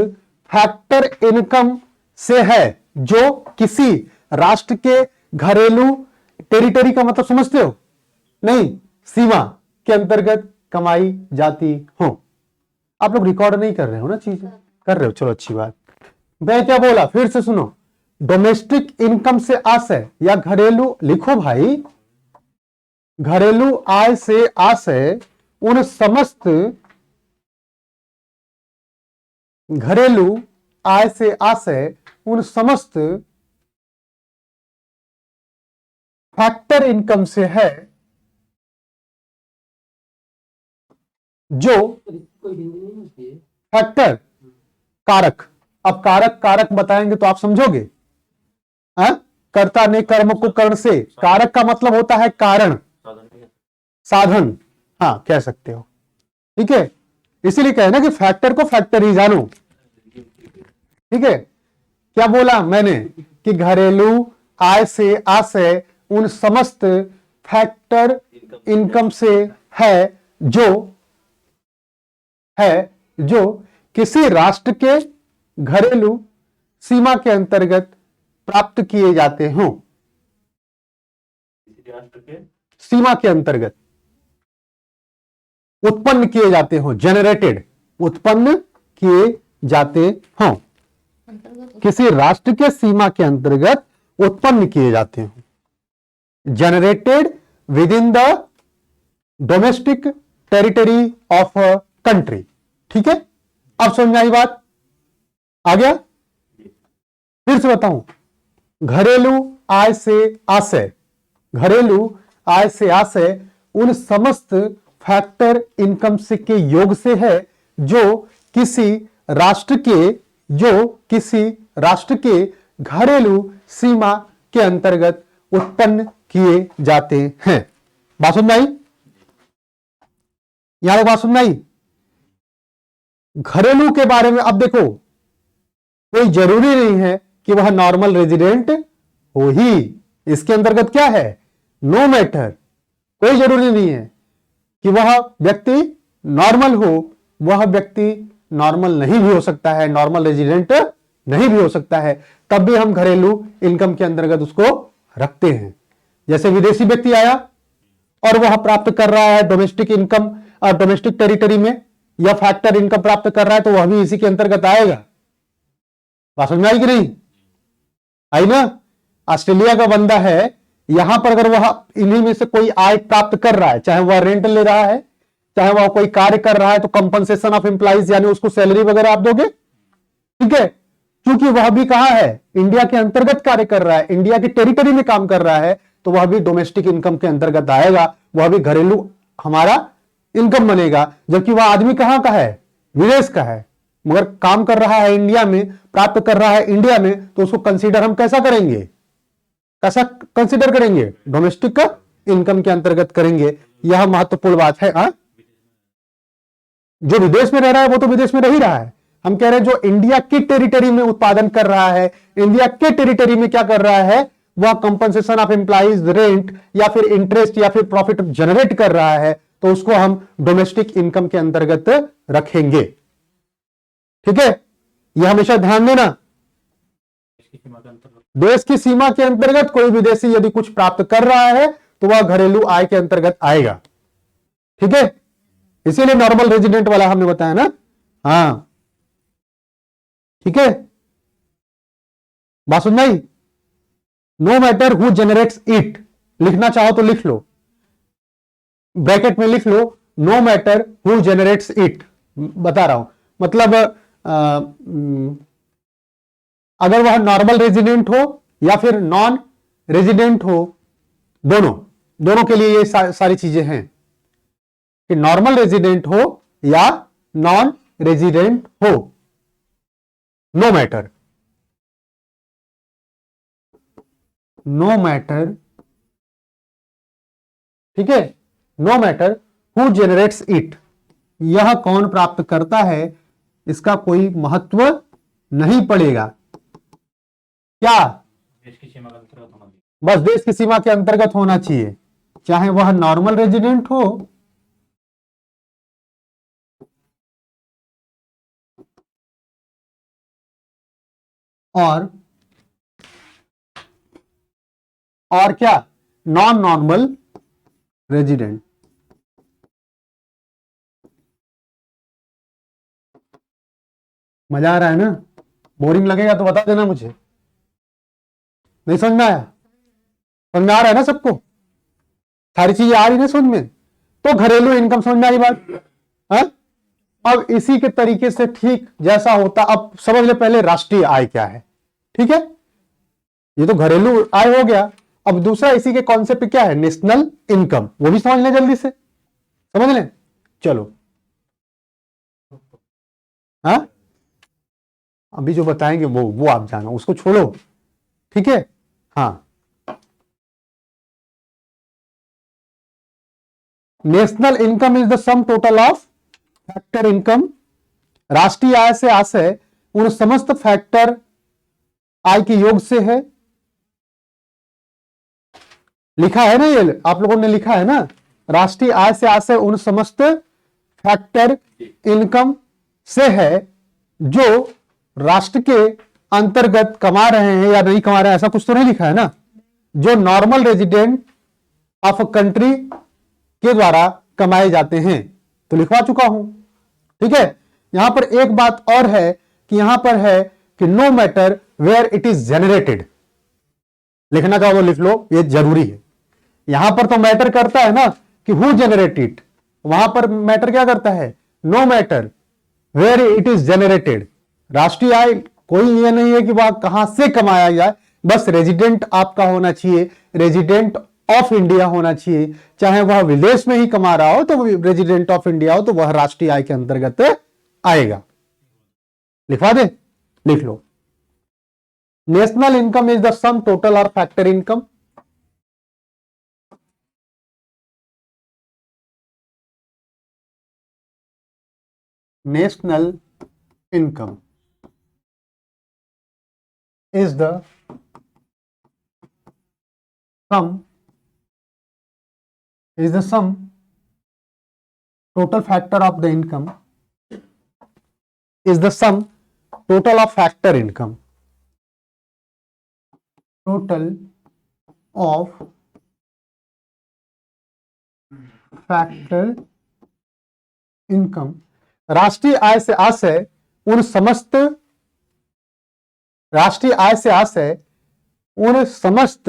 फैक्टर इनकम से है जो किसी राष्ट्र के घरेलू, टेरिटरी का मतलब समझते हो, नहीं, सीमा के अंतर्गत कमाई जाती हो। आप लोग रिकॉर्ड नहीं कर रहे हो ना, चीजें कर रहे हो, चलो अच्छी बात। मैं क्या बोला फिर से सुनो, डोमेस्टिक इनकम से आशय या घरेलू, लिखो भाई, घरेलू आय से आशय उन समस्त, घरेलू आय से आशय उन समस्त फैक्टर इनकम से है जो, कोई हिंदी नहीं होती है। फैक्टर, कारक, अब कारक कारक बताएंगे तो आप समझोगे, हाँ? कर्ता ने कर्म को कर्ण से, कारक का मतलब होता है कारण, साधन, हाँ कह सकते हो, ठीक है, इसीलिए कहे ना कि फैक्टर को फैक्टर ही जानो, ठीक है। क्या बोला मैंने कि घरेलू आय से आशय उन समस्त फैक्टर इनकम से है जो किसी राष्ट्र के घरेलू सीमा के अंतर्गत प्राप्त किए जाते हों, सीमा के अंतर्गत उत्पन्न किए जाते हों, जनरेटेड, उत्पन्न किए जाते हों, किसी राष्ट्र के सीमा के अंतर्गत उत्पन्न किए जाते हों, generated within the domestic territory of country, ठीक है। अब समझ में आई बात, आ गया, फिर से बताऊं, घरेलू आय से आशय, घरेलू आय से आशय उन समस्त फैक्टर इनकम से के योग से है जो किसी राष्ट्र के घरेलू सीमा के अंतर्गत उत्पन्न किए जाते हैं। बात समझ में आई, यहां बात समझ में आई। घरेलू के बारे में अब देखो, कोई जरूरी नहीं है कि वह नॉर्मल रेजिडेंट हो ही, इसके अंतर्गत क्या है, नो मैटर, कोई जरूरी नहीं है कि वह व्यक्ति नॉर्मल हो, वह व्यक्ति नॉर्मल नहीं भी हो सकता है, नॉर्मल रेजिडेंट नहीं भी हो सकता है, तब भी हम घरेलू इनकम के अंतर्गत उसको रखते हैं। जैसे विदेशी व्यक्ति आया और वह प्राप्त कर रहा है डोमेस्टिक इनकम, डोमेस्टिक टेरिटरी में, या फैक्टर इनकम प्राप्त कर रहा है, तो वह भी इसी के अंतर्गत आएगा। बात समझ में आई कि नहीं आई ना। ऑस्ट्रेलिया का बंदा है, यहां पर अगर वह इन्हीं में से कोई आय प्राप्त कर रहा है, चाहे वह रेंट ले रहा है, चाहे वह कोई कार्य कर रहा है, तो कंपनसेशन ऑफ एम्प्लॉइज यानी उसको सैलरी वगैरह आप दोगे, ठीक है, क्योंकि वह भी कहां है, इंडिया के अंतर्गत कार्य कर रहा है, इंडिया की टेरिटरी में काम कर रहा है, तो वह भी डोमेस्टिक इनकम के अंतर्गत आएगा, वह भी घरेलू हमारा इनकम बनेगा। जबकि वह आदमी कहां का है, विदेश का है, मगर काम कर रहा है इंडिया में, प्राप्त कर रहा है इंडिया में, तो उसको कंसीडर हम कैसा करेंगे, कैसा कंसीडर करेंगे, डोमेस्टिक इनकम के अंतर्गत करेंगे। यह महत्वपूर्ण बात है। जो विदेश में रह रहा है वो तो विदेश में रह ही रहा है, हम कह रहे हैं जो इंडिया की टेरिटरी में उत्पादन कर रहा है, इंडिया के टेरिटरी में क्या कर रहा है, वह कंपनसेशन ऑफ एम्प्लॉइज, रेंट या फिर इंटरेस्ट या फिर प्रॉफिट जनरेट कर रहा है, तो उसको हम डोमेस्टिक इनकम के अंतर्गत रखेंगे, ठीक है। यह हमेशा ध्यान देना, देश की सीमा के अंतर्गत कोई विदेशी यदि कुछ प्राप्त कर रहा है तो वह घरेलू आय के अंतर्गत आएगा। ठीक है, इसीलिए नॉर्मल रेजिडेंट वाला हमने बताया ना। हाँ, ठीक है, बात सुन भाई। No matter who generates it, लिखना चाहो तो लिख लो, ब्रैकेट में लिख लो, no matter who generates it. बता रहा हूं, मतलब अगर वह नॉर्मल रेजिडेंट हो या फिर नॉन रेजिडेंट हो, दोनों दोनों के लिए ये सारी चीजें हैं कि नॉर्मल रेजिडेंट हो या नॉन रेजिडेंट हो, नो मैटर, नो मैटर, ठीक है, no matter who generates it, यह कौन प्राप्त करता है इसका कोई महत्व नहीं पड़ेगा। क्या? देश की सीमा का अंतर्गत होना चाहिए। बस देश की सीमा के अंतर्गत होना चाहिए, चाहे वह नॉर्मल रेजिडेंट हो और क्या, नॉन नॉर्मल रेजिडेंट। मजा आ रहा है ना? बोरिंग लगेगा तो बता देना मुझे। नहीं समझ में आया? समझ में आ रहा है ना सबको? सारी चीजें आ रही ना समझ में? तो घरेलू इनकम समझ में आई बात है? अब इसी के तरीके से ठीक जैसा होता, अब समझ ले पहले राष्ट्रीय आय क्या है। ठीक है, ये तो घरेलू आय हो गया। अब दूसरा इसी के कॉन्सेप्ट क्या है, नेशनल इनकम, वो भी समझ लें जल्दी से, समझ लें। चलो, हाँ, अभी जो बताएंगे वो आप जानो, उसको छोड़ो। ठीक है, हाँ, national income is the sum total of factor income. राष्ट्रीय आय से आशय उन समस्त फैक्टर आय के योग से है। लिखा है ना, ये आप लोगों ने लिखा है ना, राष्ट्रीय आय से आशय उन समस्त फैक्टर इनकम से है जो राष्ट्र के अंतर्गत कमा रहे हैं या नहीं कमा रहे हैं, ऐसा कुछ तो नहीं लिखा है ना, जो normal resident of a country के द्वारा कमाए जाते हैं, तो लिखवा चुका हूं। ठीक है, यहां पर एक बात और है कि यहां पर है कि no matter where it is generated, लिखना चाहो तो लिख लो, ये जरूरी है। यहां पर तो मैटर करता है ना कि हु जनरेटेड, वहां पर मैटर क्या करता है, no matter where it is generated. राष्ट्रीय आय कोई ये नहीं है कि वह कहां से कमाया जाए, बस रेजिडेंट आपका होना चाहिए, रेजिडेंट ऑफ इंडिया होना चाहिए, चाहे वह विदेश में ही कमा रहा हो तो रेजिडेंट ऑफ इंडिया हो तो वह राष्ट्रीय आय के अंतर्गत आएगा। लिखवा दे, लिख लो, national income is the sum total और factor income. National income is the sum total factor of the income, is the sum total of factor income, total of factor income। राष्ट्रीय आय से आशय उन समस्त, राष्ट्रीय आय से आशय उन समस्त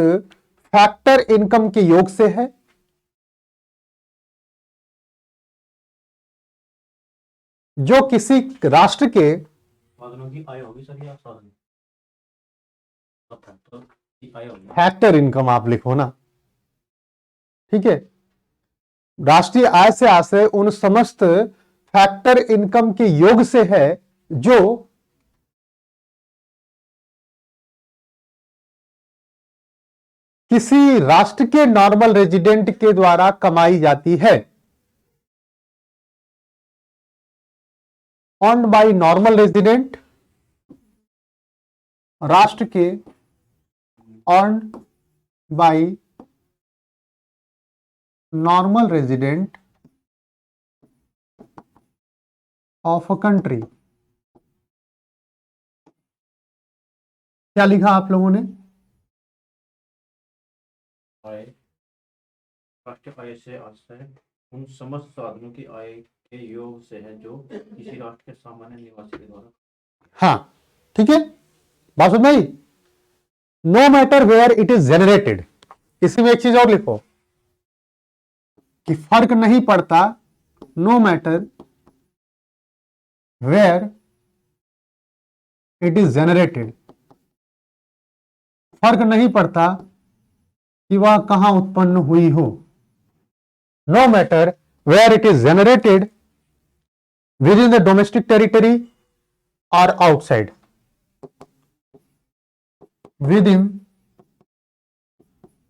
फैक्टर इनकम के योग से है जो किसी राष्ट्र के साधनों की आय होगी सर, या साधन की आय होगी। फैक्टर इनकम आप लिखो ना, ठीक है, राष्ट्रीय आय से आशय उन समस्त फैक्टर इनकम के योग से है जो किसी राष्ट्र के नॉर्मल रेजिडेंट के द्वारा कमाई जाती है, अर्न्ड बाय नॉर्मल रेजिडेंट, राष्ट्र के earned by normal resident of a country. क्या लिखा आप लोगों ने? आय राष्ट्रीय आय से आशय उन समस्त साधनों की आय के योग से है जो किसी राष्ट्र के सामान्य निवासी के द्वारा। हाँ, ठीक है, बात समझ में आई। No matter where it is generated, इसमें एक चीज और लिखो कि फर्क नहीं पड़ता, no matter where it is generated, फर्क नहीं पड़ता कि वह कहां उत्पन्न हुई हो। No matter where it is generated within the domestic territory और outside, within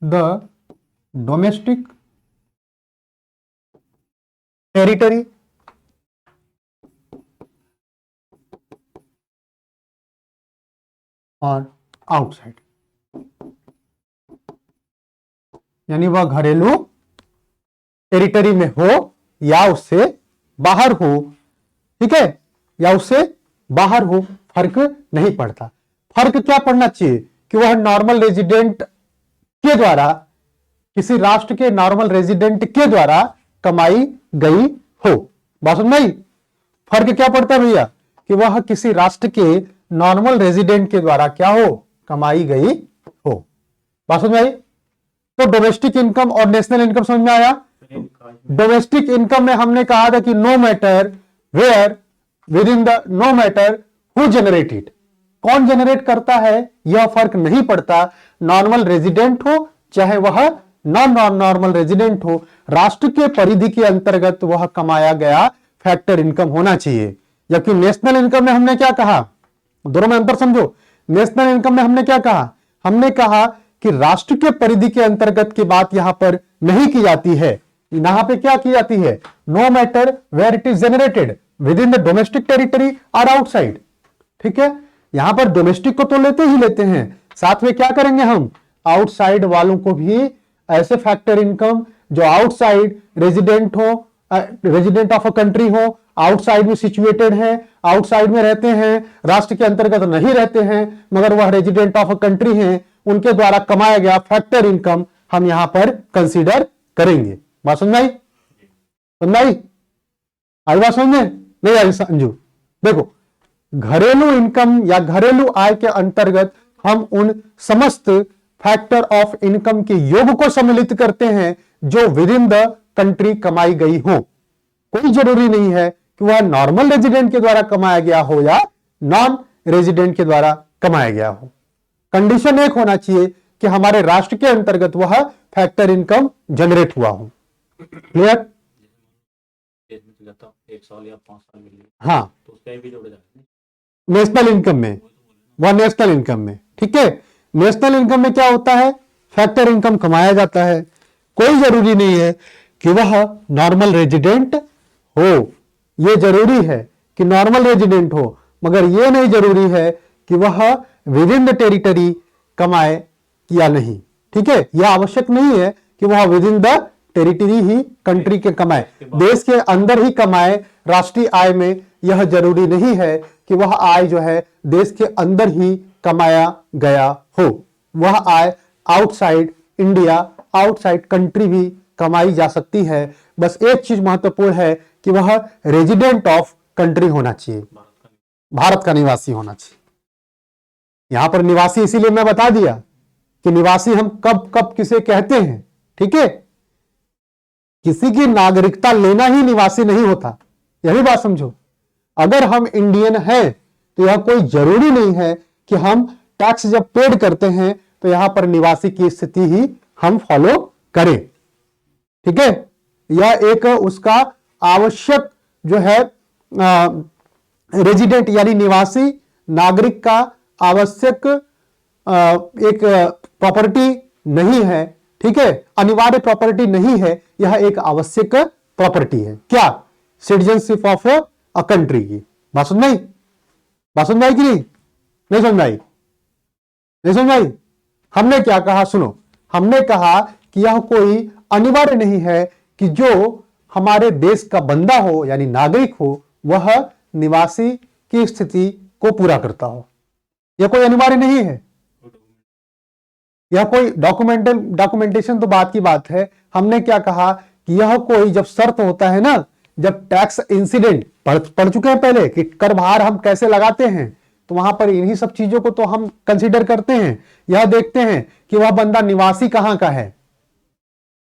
the domestic territory और आउटसाइड, यानी वह घरेलू टेरिटरी में हो या उससे बाहर हो, ठीक है, या उससे बाहर हो, फर्क नहीं पड़ता। फर्क क्या पड़ना चाहिए कि वह नॉर्मल रेजिडेंट के द्वारा, किसी राष्ट्र के नॉर्मल रेजिडेंट के द्वारा कमाई गई हो। बात समझ में आई? फर्क क्या पड़ता है भैया कि वह किसी राष्ट्र के नॉर्मल रेजिडेंट के द्वारा क्या हो, कमाई गई हो। बात समझ में आई? तो डोमेस्टिक इनकम और नेशनल इनकम समझ में आया। डोमेस्टिक इनकम में हमने कहा था कि no matter where within the, no matter who generated, कौन जनरेट करता है यह फर्क नहीं पड़ता, नॉर्मल रेजिडेंट हो चाहे वह नॉन नॉर्मल रेजिडेंट हो, राष्ट्र के परिधि के अंतर्गत वह कमाया गया फैक्टर इनकम होना चाहिए। जबकि नेशनल इनकम में हमने क्या कहा, दोनों में अंतर समझो। नेशनल इनकम में हमने क्या कहा, हमने कहा कि राष्ट्र के परिधि के अंतर्गत की बात यहां पर नहीं की जाती है, यहां पे क्या की जाती है, no matter where it is generated within the domestic territory और आउटसाइड। ठीक है, यहां पर डोमेस्टिक को तो लेते ही लेते हैं, साथ में क्या करेंगे हम, आउटसाइड वालों को भी ऐसे फैक्टर इनकम जो आउटसाइड रेजिडेंट हो, रेजिडेंट ऑफ अ कंट्री हो, आउटसाइड में सिचुएटेड है, आउटसाइड में रहते हैं, राष्ट्र के अंतर्गत नहीं रहते हैं मगर वह रेजिडेंट ऑफ अ कंट्री हैं, उनके द्वारा कमाया गया फैक्टर इनकम हम यहां पर कंसीडर करेंगे। बात समझ आई? समझ आई? आई बात समझ में? नहीं आई संजू? देखो, घरेलू इनकम या घरेलू आय के अंतर्गत हम उन समस्त फैक्टर ऑफ इनकम के योग को सम्मिलित करते हैं जो विद इन द कंट्री कमाई गई हो। कोई जरूरी नहीं है कि वह नॉर्मल रेजिडेंट के द्वारा कमाया गया हो या नॉन रेजिडेंट के द्वारा कमाया गया हो। कंडीशन एक होना चाहिए कि हमारे राष्ट्र के अंतर्गत वह फैक्टर इनकम जनरेट हुआ हो। क्लियर? देश में तो जाता 1 साल या 5 साल मिले हाँ, तो उसका भी जोड़े जाते हैं नेशनल इनकम में, वह नेशनल इनकम में। ठीक है, नेशनल इनकम में क्या होता है, फैक्टर इनकम कमाया जाता है। कोई जरूरी नहीं है कि वह नॉर्मल रेजिडेंट हो, यह जरूरी है कि नॉर्मल रेजिडेंट हो, मगर यह नहीं जरूरी है कि वह विद इन द टेरिटरी कमाए या नहीं। ठीक है, यह आवश्यक नहीं है कि वह with in the territory he country के कमाए, देश के अंदर ही कमाए राष्ट्रीय आय में, यह जरूरी नहीं है कि वह आय जो है देश के अंदर ही कमाया गया हो। वह आय आउटसाइड इंडिया, आउटसाइड कंट्री भी कमाई जा सकती है। बस एक चीज महत्वपूर्ण है कि वह रेजिडेंट ऑफ कंट्री होना चाहिए, भारत का निवासी होना चाहिए। यहां पर निवासी इसीलिए मैं बता दिया कि निवासी हम कब कब किसे कहते हैं। ठीक है, किसी की नागरिकता लेना ही निवासी नहीं होता, यही बात समझो। अगर हम इंडियन हैं तो यह कोई जरूरी नहीं है कि हम टैक्स जब पेड करते हैं तो यहां पर निवासी की स्थिति ही हम फॉलो करें। ठीक है, यह एक उसका आवश्यक जो है रेजिडेंट यानी निवासी नागरिक का आवश्यक एक प्रॉपर्टी नहीं है। ठीक है, अनिवार्य प्रॉपर्टी नहीं है, यह एक आवश्यक प्रॉपर्टी है। क्या? सिटीजनशिप ऑफ अ कंट्री की। बात समझ आई? बात समझ आई कि नहीं समझ आई? नहीं समझ आई? हमने क्या कहा, सुनो, हमने कहा कि यह कोई अनिवार्य नहीं है कि जो हमारे देश का बंदा हो यानी नागरिक हो वह निवासी की स्थिति को पूरा करता हो, यह कोई अनिवार्य नहीं है। यह कोई डॉक्यूमेंटेशन तो बात की बात है। हमने क्या कहा कि यह कोई जब शर्त होता है ना, जब टैक्स इंसिडेंट पढ़ चुके हैं पहले कि कर भार हम कैसे लगाते हैं, तो वहां पर इन्हीं सब चीजों को तो हम कंसीडर करते हैं। यह देखते हैं कि वह बंदा निवासी कहां का है,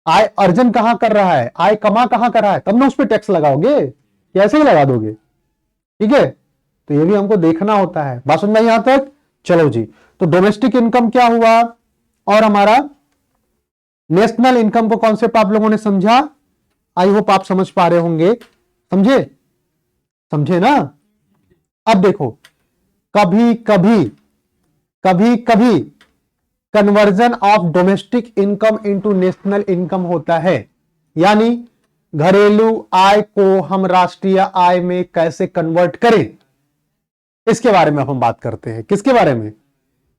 आय अर्जन कहां कर रहा है, आय कमा कहां कर रहा है, तब ना उस पर टैक्स लगाओगे, कैसे ही लगा दोगे। ठीक है, तो ये भी हमको देखना होता है। बात समझ में आई यहां तक? चलो जी, तो डोमेस्टिक इनकम क्या हुआ और हमारा नेशनल इनकम को कॉन्सेप्ट आप लोगों ने समझा। आई होप आप समझ पा रहे होंगे। समझे ना? अब देखो, कभी कभी conversion of domestic income into national income होता है, यानी घरेलू आय को हम राष्ट्रीय आय में कैसे कन्वर्ट करें, इसके बारे में हम बात करते हैं। किसके बारे में?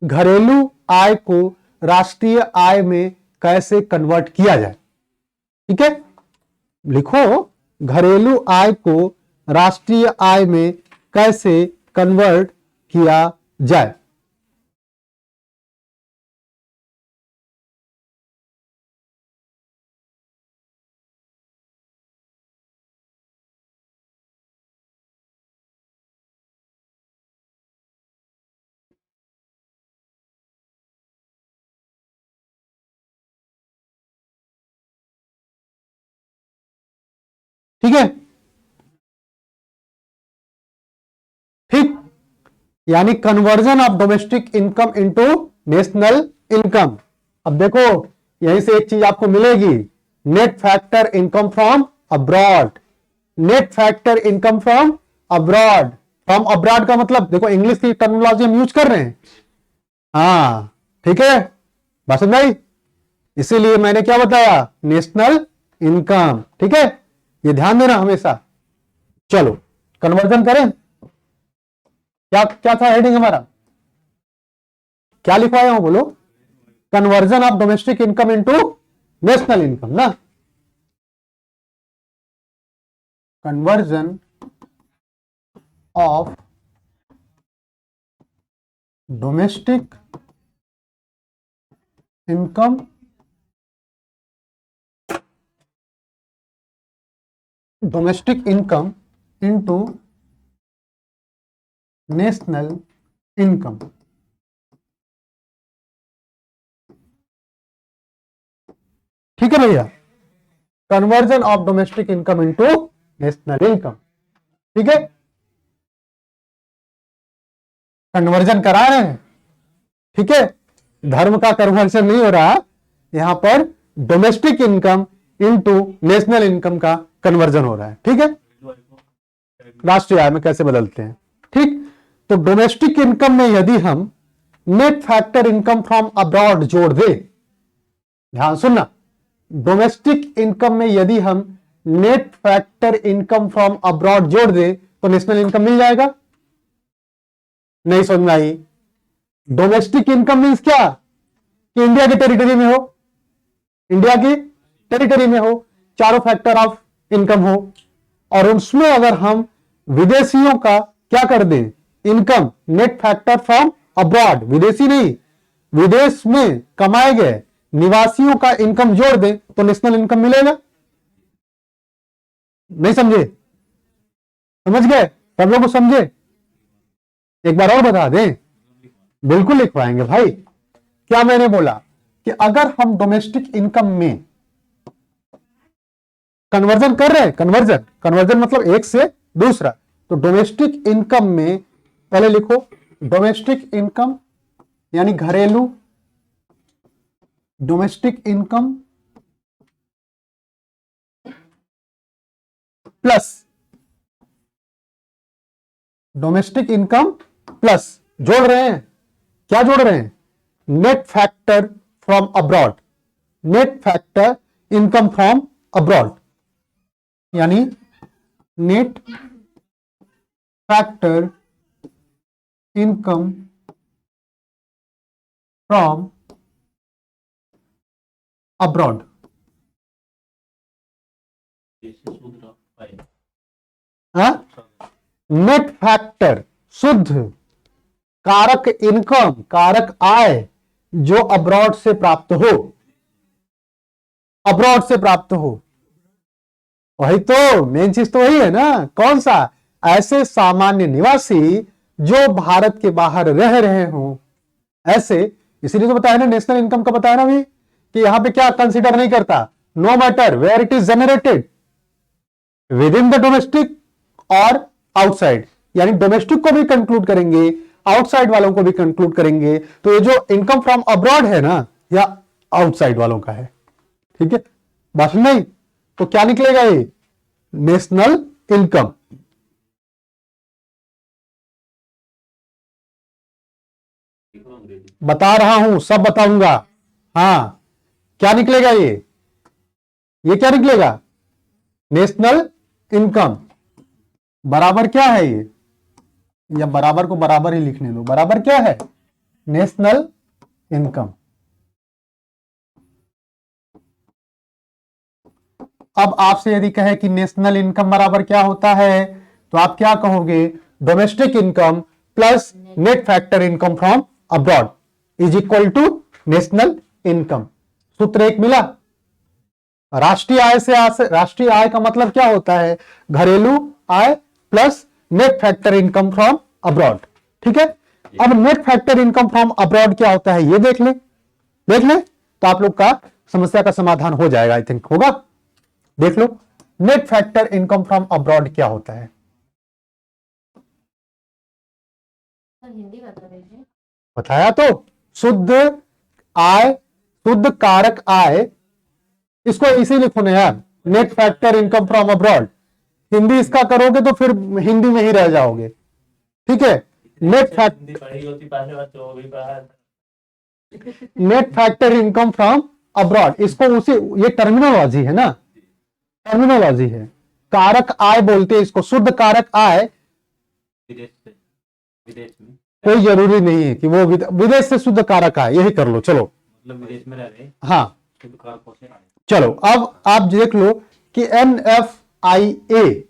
घरेलू आय को राष्ट्रीय आय में कैसे कन्वर्ट किया जाए। ठीक है, लिखो, घरेलू आय को राष्ट्रीय आय में कैसे कन्वर्ट किया जाए। ठीक है, ठीक, यानी conversion of domestic income into national income. अब देखो, यहीं से एक चीज आपको मिलेगी, net factor income from abroad. Net factor income from abroad. From abroad का मतलब देखो, इंग्लिश की टर्मिनोलॉजी हम यूज कर रहे हैं। हाँ, ठीक है, बात समझ आई? इसीलिए मैंने क्या बताया, नेशनल इनकम। ठीक है, ये ध्यान देना हमेशा। चलो कन्वर्जन करें। क्या क्या था हेडिंग हमारा, क्या लिखवाया हूं बोलो? Conversion of domestic income into national income ना। Conversion of domestic income into national income. ठीक है भैया, conversion of domestic income into national income. ठीक है, कन्वर्जन करा रहे हैं। ठीक है, धर्म का कन्वर्जन नहीं हो रहा, यहां पर domestic income into national income का कन्वर्जन हो रहा है। ठीक है, राष्ट्रीय आय में कैसे बदलते हैं। ठीक, तो डोमेस्टिक इनकम में यदि हम net factor income from abroad जोड़ दे, ध्यान सुनना, डोमेस्टिक इनकम में यदि हम net factor income from abroad जोड़ दे तो नेशनल इनकम मिल जाएगा। नहीं समझ में आई? डोमेस्टिक इनकम मीन्स क्या, कि इंडिया के टेरिटरी में हो, इंडिया की टेरिटरी में हो, चारों फैक्टर ऑफ इनकम हो, और उसमें अगर हम विदेशियों का क्या कर दें, income net factor from abroad, विदेशी नहीं, विदेश में कमाए गए निवासियों का इनकम जोड़ दें तो नेशनल इनकम मिलेगा। नहीं समझे? समझ गए? सब लोग समझे? एक बार और बता दें। बिल्कुल लिखवाएंगे भाई। क्या मैंने बोला कि अगर हम डोमेस्टिक इनकम में कन्वर्जन कर रहे हैं, कन्वर्जन मतलब एक से दूसरा, तो डोमेस्टिक इनकम में पहले लिखो, डोमेस्टिक इनकम यानी घरेलू domestic income plus domestic income plus जोड़ रहे हैं, क्या जोड़ रहे हैं, net factor from abroad, net factor income from abroad, यानी net factor income from abroad. Net factor शुद्ध कारक इनकम, कारक आय जो अब्रॉड से प्राप्त हो, अब्रॉड से प्राप्त हो। वही तो मेन चीज तो वही है ना। कौन सा? ऐसे सामान्य निवासी जो भारत के बाहर रह रहे हो, ऐसे। इसीलिए तो बताया ना, नेशनल इनकम का बताया ना अभी, कि यहां पे क्या कंसीडर नहीं करता, no matter where it is generated, within the domestic और आउटसाइड, यानी डोमेस्टिक को भी कंक्लूड करेंगे, आउटसाइड वालों को भी कंक्लूड करेंगे। तो ये जो इनकम फ्रॉम अब्रॉड है ना, या आउटसाइड वालों का है। ठीक है, बात नहीं? तो क्या निकलेगा ये? National income. बता रहा हूं, सब बताऊंगा। हाँ, क्या निकलेगा ये क्या निकलेगा? नेशनल इनकम बराबर क्या है ये? या बराबर को बराबर ही लिखने लो। बराबर क्या है? National income. अब आपसे यदि कहे कि नेशनल इनकम बराबर क्या होता है, तो आप क्या कहोगे? Domestic income plus net factor income from abroad is equal to national income. सूत्र एक मिला। राष्ट्रीय आय से राष्ट्रीय आय का मतलब क्या होता है? घरेलू आय plus net factor income from abroad. ठीक है, अब net factor income from abroad क्या होता है ये देख ले तो आप लोग का समस्या का समाधान हो जाएगा। आई थिंक होगा। देख लो, net factor income from abroad क्या होता है? हिंदी बता दीजिए। बताया तो, शुद्ध आय, शुद्ध कारक आय, इसको इसे लिखो ना यार, net factor income from abroad. Hindi इसका करोगे तो फिर हिंदी में ही रह जाओगे। ठीक है, net factor income from abroad, इसको उसी, ये टर्मिनोलॉजी है ना, टर्मिनोलॉजी है। कारक आय बोलते हैं इसको, शुद्ध कारक आय। विदेश में कोई जरूरी नहीं है कि वो विदेश से शुद्ध कारक आय, यही कर लो। चलो, मतलब विदेश में रह रहे। हाँ, शुद्ध कारकों से आए। चलो अब आप देख लो कि NFIA,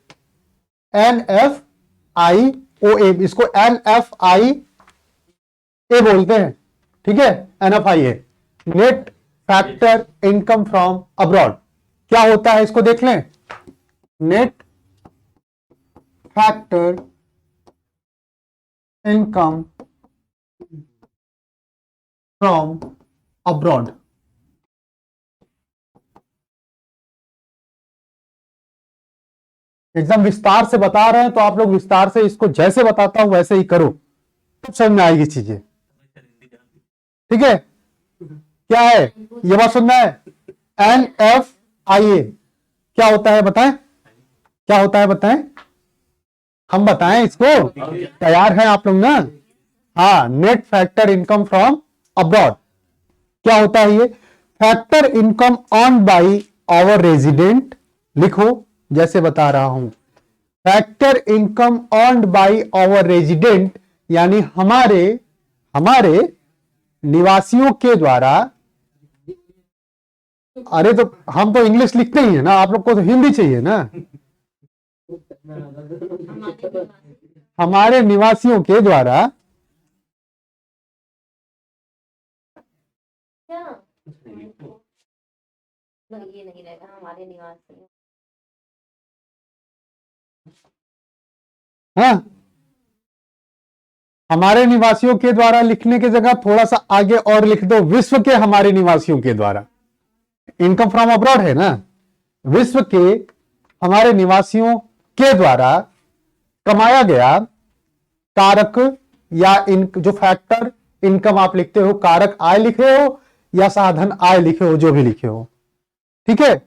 NFIOA, इसको NFIA बोलते हैं। ठीक है, NFIA, net factor income from abroad क्या होता है इसको देख लें। Net factor income from abroad. एकदम विस्तार से बता रहे हैं तो आप लोग विस्तार से इसको जैसे बताता हूं वैसे ही करो, तब समझ में आएगी चीजें। ठीक है, क्या है ये बात सुनना है। NFIA क्या होता है बताएं, क्या होता है बताएं, हम बताएं इसको, तैयार हैं आप लोग ना? हाँ, net factor income from abroad क्या होता है ये? Factor income earn by our resident, लिखो जैसे बता रहा हूं। Factor income earned by our resident, यानी हमारे निवासियों के द्वारा। अरे तो हम तो इंग्लिश लिखते ही है ना, आप लोग को तो हिंदी चाहिए ना। हमारे निवासियों के द्वारा क्या? ये नहीं रहेगा, हमारे निवासी। हाँ, हमारे निवासियों के द्वारा लिखने की जगह थोड़ा सा आगे और लिख दो, विश्व के हमारे निवासियों के द्वारा। इनकम फ्रॉम अब्रॉड है ना, विश्व के हमारे निवासियों के द्वारा कमाया गया कारक, या जो फैक्टर इनकम आप लिखते हो, कारक आय लिखे हो या साधन आय लिखे हो, जो भी लिखे हो। ठीक है,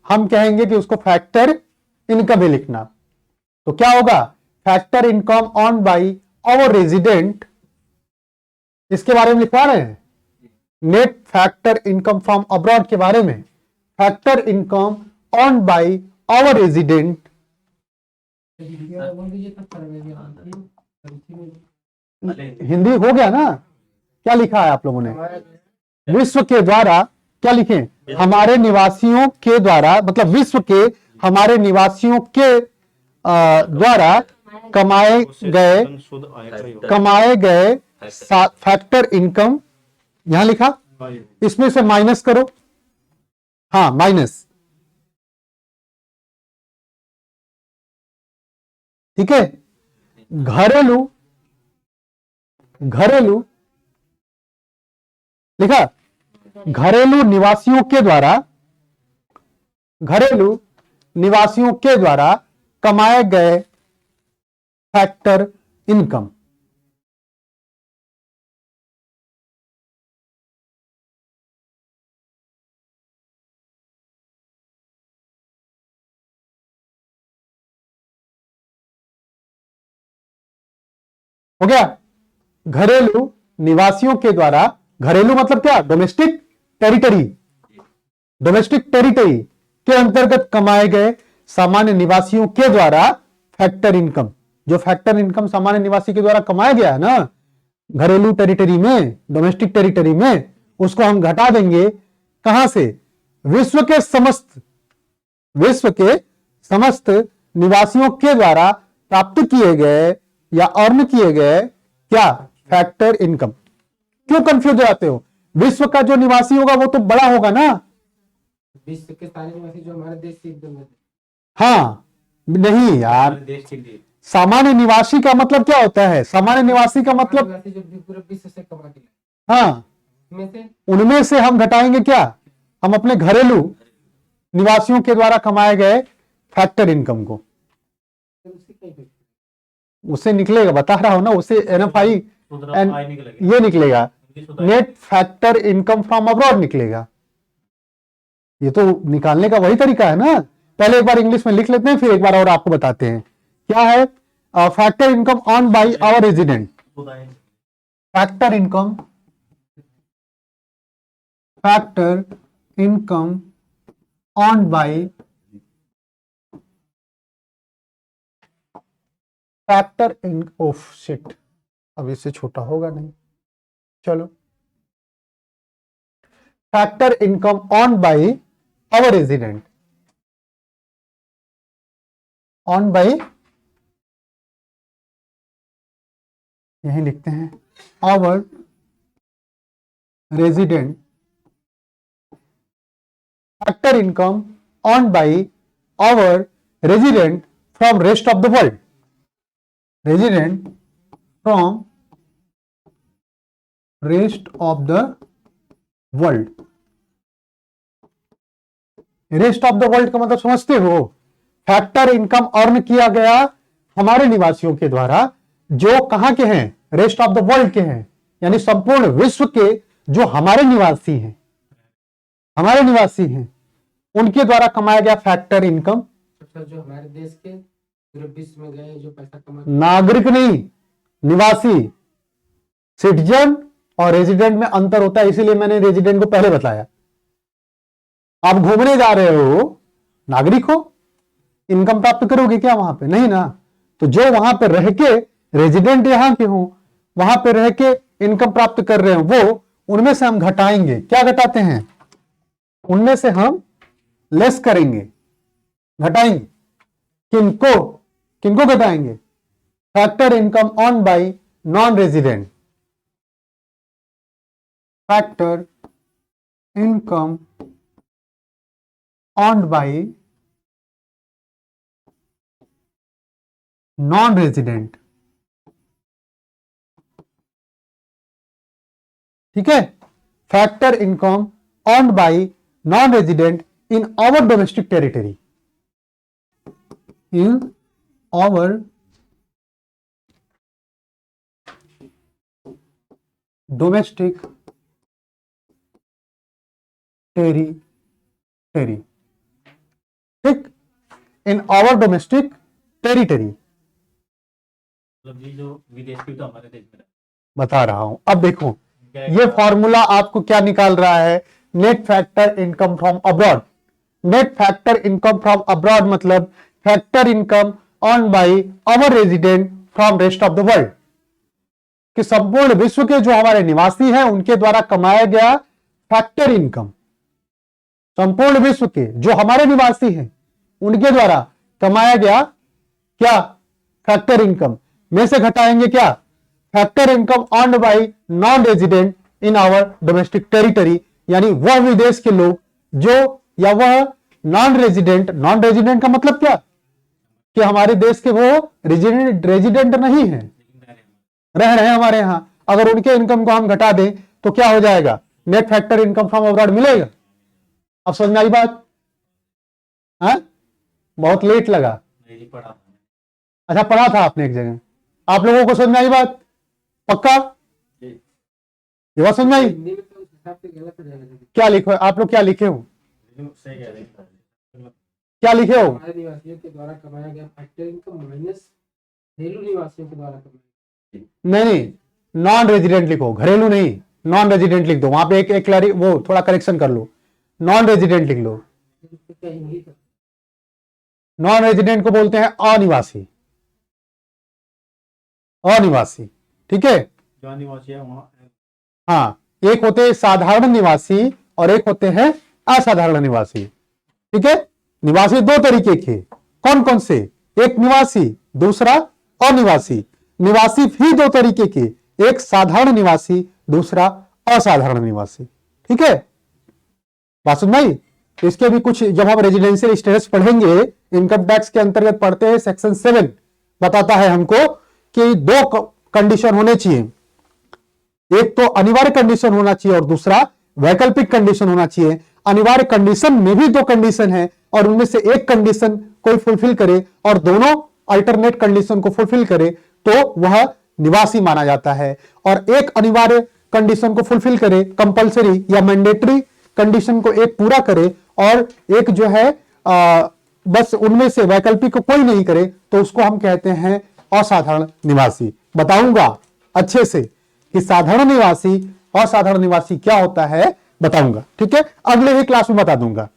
हम कहेंगे कि उसको फैक्टर इनकम ही लिखना। तो क्या होगा? Factor income earned by our resident, इसके बारे में लिखवा रहे हैं। Net factor income from abroad के बारे में, factor income earned by our resident. Hindi हो गया ना? क्या लिखा है आप लोगों ने? विश्व के द्वारा क्या लिखे? हमारे निवासियों के द्वारा, मतलब विश्व के हमारे निवासियों के द्वारा कमाए गए फैक्टर इनकम यहां लिखा, इसमें से माइनस करो, हाँ माइनस, ठीक है। घरेलू, घरेलू लिखा, घरेलू निवासियों के द्वारा, घरेलू निवासियों के द्वारा कमाए गए फैक्टर इनकम। हो गया। घरेलू निवासियों के द्वारा, घरेलू मतलब क्या, डोमेस्टिक टेरिटरी, डोमेस्टिक टेरिटरी के अंतर्गत कमाए गए सामान्य निवासियों के द्वारा फैक्टर इनकम। जो फैक्टर इनकम सामान्य निवासी के द्वारा कमाया गया है ना घरेलू टेरिटरी में, डोमेस्टिक टेरिटरी में, उसको हम घटा देंगे कहां से, विश्व के समस्त, विश्व के समस्त निवासियों के द्वारा प्राप्त किए गए या अर्न किए गए क्या, फैक्टर इनकम। क्यों कंफ्यूज हो जाते हो, विश्व का जो निवासी होगा वो तो बड़ा होगा ना, विश्व के सारे निवासी जो हमारे देश से एकदम हाँ नहीं यार, देश के लिए सामान्य निवासी का मतलब क्या होता है, सामान्य निवासी का मतलब, निवासी जो पूरे विश्व से कमा के लाए, हाँ में से उनमें से हम घटाएंगे क्या, हम अपने घरेलू निवासियों के द्वारा कमाए गए फैक्टर इनकम को, फिर उससे कहीं पे उससे निकलेगा, बता रहा हूं ना, उससे एनएफआई आय निकलेगा, ये निकलेगा, उनकी सुधार- net factor income from abroad निकलेगा। ये तो निकालने का वही तरीका है ना, पहले एक बार इंग्लिश में लिख लेते हैं फिर एक बार और आपको बताते हैं क्या है। Factor income on by our resident, सुधार- factor income, factor income on by, factor in of shit, अब इससे छोटा होगा नहीं, चलो, factor income on by our resident, on by, यही लिखते हैं, our resident, factor income on by our resident from rest of the world, resident from rest of the world. Rest of the world का मतलब समझते हो, factor income earn किया गया हमारे निवासियों के द्वारा जो कहां के हैं, रेस्ट ऑफ द वर्ल्ड के हैं, यानी संपूर्ण विश्व के जो हमारे निवासी हैं, हमारे निवासी हैं, उनके द्वारा कमाया गया फैक्टर इनकम। सर जो हमारे देश के पूरे विश्व में गए जो पैसा कमा नागरिक नहीं, निवासी, सिटीजन और रेजिडेंट में अंतर होता है, इसीलिए मैंने रेजिडेंट को पहले बताया। आप घूमने जा रहे हो, नागरिक हो, इनकम प्राप्त करोगे क्या वहां पे, नहीं ना, तो जो वहां पे रह के रेजिडेंट यहां के हो, वहां पे रह के इनकम प्राप्त कर रहे हो, वो उनमें से हम घटाएंगे, क्या घटाते हैं, उनमें से हम लेस करेंगे, घटाएंगे, किनको, किनको घटाएंगे, factor income on by non resident, factor income on by non resident, ठीक है, factor income on by non resident in our domestic territory, in our domestic territory, ठीक, इन आवर डोमेस्टिक टेरिटरी, मतलब ये जो विदेश की तो हमारे देश में बता रहा हूं। अब देखो क्या ये फॉर्मूला आपको क्या निकाल रहा है, net factor income from abroad. Net factor income from abroad मतलब factor income on by our resident from rest of the world, कि संपूर्ण विश्व के जो हमारे निवासी हैं उनके द्वारा कमाया गया फैक्टर इनकम, संपूर्ण विश्व के जो हमारे निवासी हैं उनके द्वारा कमाया गया क्या, फैक्टर इनकम में से घटाएंगे क्या, factor income earned by non resident in our domestic territory, यानी वह विदेश के लोग जो, या वह नॉन रेजिडेंट का मतलब क्या, कि हमारे देश के वो रेजिडेंट नहीं है, रह रहे हैं हमारे यहां, अगर उनके इनकम को हम घटा दें तो क्या हो जाएगा, net factor income from abroad मिलेगा। अब समझ में आई बात? हाँ, बहुत लेट लगा। नहीं पढ़ा था। अच्छा, पढ़ा था आपने एक जगह, आप लोगों को समझ में आई बात? पक्का? जी। ये बात समझ में आई? हिंदी में तो उस हिसाब से गलत हो जाएगा। क्या लिखो आप लोग, क्या लिखे हो, सही कह रहे हैं। क्या लिखे हो? हमारे निवासियों के द्वारा कमाया गया फैक्टर इनकम माइनस घरेलू निवासियों के द्वारा कमाया। नहीं, नॉन रेजिडेंट लिखो, घरेलू नहीं, नॉन रेजिडेंट लिख दो, वहां पे एक वो थोड़ा करेक्शन कर लो, नॉन रेजिडेंट लिख लो। क्या हिंदी का नॉन रेजिडेंट को बोलते हैं अनिवासी, अनिवासी, ठीक है। जो निवासी है वहाँ हाँ, एक होते हैं साधारण निवासी और एक होते हैं असाधारण निवासी, ठीक है। निवासी दो तरीके के, कौन कौन से, एक निवासी, दूसरा अनिवासी। निवासी भी दो तरीके के, एक साधारण निवासी, दूसरा असाधारण निवासी, ठीक है। बात समझ में आई? इसके भी कुछ, जब हम रेजिडेंशियल स्टेटस पढ़ेंगे, इनकम टैक्स के अंतर्गत पढ़ते हैं, सेक्शन 7 बताता है हमको कि दो कंडीशन होने चाहिए, एक तो अनिवार्य कंडीशन होना चाहिए और दूसरा वैकल्पिक कंडीशन होना चाहिए। अनिवार्य कंडीशन में भी दो कंडीशन है और उनमें से एक कंडीशन कोई फुलफिल करे और दोनों अल्टरनेट कंडीशन को फुलफिल करे तो वह निवासी माना जाता है, और एक अनिवार्य कंडीशन को फुलफिल करे, कंपलसरी या मैंडेटरी कंडीशन को एक पूरा करे, और एक जो है बस उनमें से वैकल्पिक को कोई नहीं करे, तो उसको हम कहते हैं असाधारण निवासी। बताऊंगा अच्छे से कि साधारण निवासी, असाधारण निवासी क्या होता है, बताऊंगा, ठीक है। अगले ही क्लास में बता दूंगा,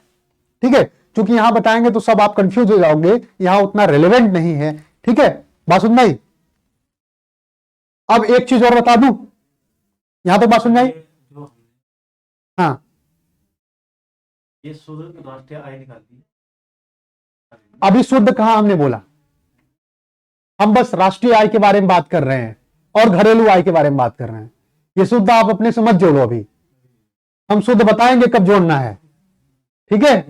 ठीक है, क्योंकि यहां बताएंगे तो सब आप कंफ्यूज हो जाओगे, यहां उतना रेलेवेंट नहीं है, ठीक है। बात सुन भाई, अब एक चीज और बता दूं, यहां तो बात सुन भाई। जो हाँ, ये शुद्ध राष्ट्रीय आय निकालती अभी शुद्ध कहां हमने बोला, हम बस राष्ट्रीय आय के बारे में बात कर रहे हैं और घरेलू आय के बारे में बात कर रहे हैं। ये शुद्ध आप अपने से मत जोड़ो, अभी हम शुद्ध बताएंगे कब जोड़ना है, ठीक है।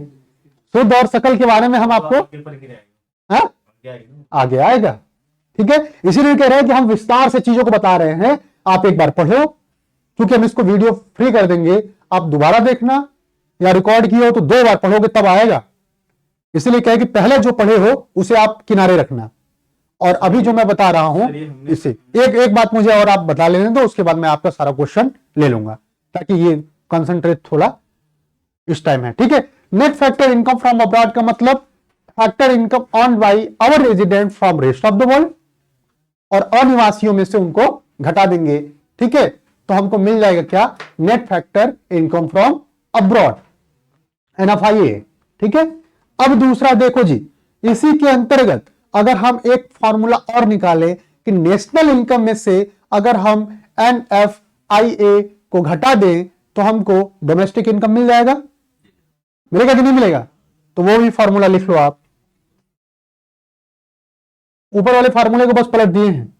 शुद्ध और सकल के बारे में हम आपको पेपर की रहेगी। हाँ? क्या आएगी? आगे आएगा, ठीक है। इसीलिए कह रहे हैं कि हम विस्तार से चीजों को बता रहे हैं, आप एक बार पढ़ो, क्योंकि हम इसको वीडियो फ्री कर देंगे, आप दोबारा देखना या रिकॉर्ड किए हो तो 2 बार पढ़ोगे तब आएगा। इसलिए कहे कि पहले जो पढ़े हो उसे आप किनारे रखना, और अभी जो मैं बता रहा हूं इससे एक बात मुझे और आप बता लेने दो, उसके बाद मैं आपका सारा क्वेश्चन ले लूंगा, ताकि ये कंसंट्रेट थोड़ा इस टाइम है, ठीक है। Net factor income from abroad का मतलब factor income earned by our resident from rest of the world, और अनिवासियों में से उनको घटा देंगे, ठीक है। तो हमको मिल जाएगा क्या, net factor income from abroad, NFIA, ठीक है। अब दूसरा देखो जी, इसी के अंतर्गत अगर हम एक फॉर्मूला और निकालें कि नेशनल इनकम में से अगर हम NFIA को घटा दें तो हमको डोमेस्टिक इनकम मिल जाएगा, मिलेगा कि नहीं मिलेगा? तो वो भी फॉर्मूला लिख लो आप, ऊपर वाले फार्मूले को बस पलट दिए हैं,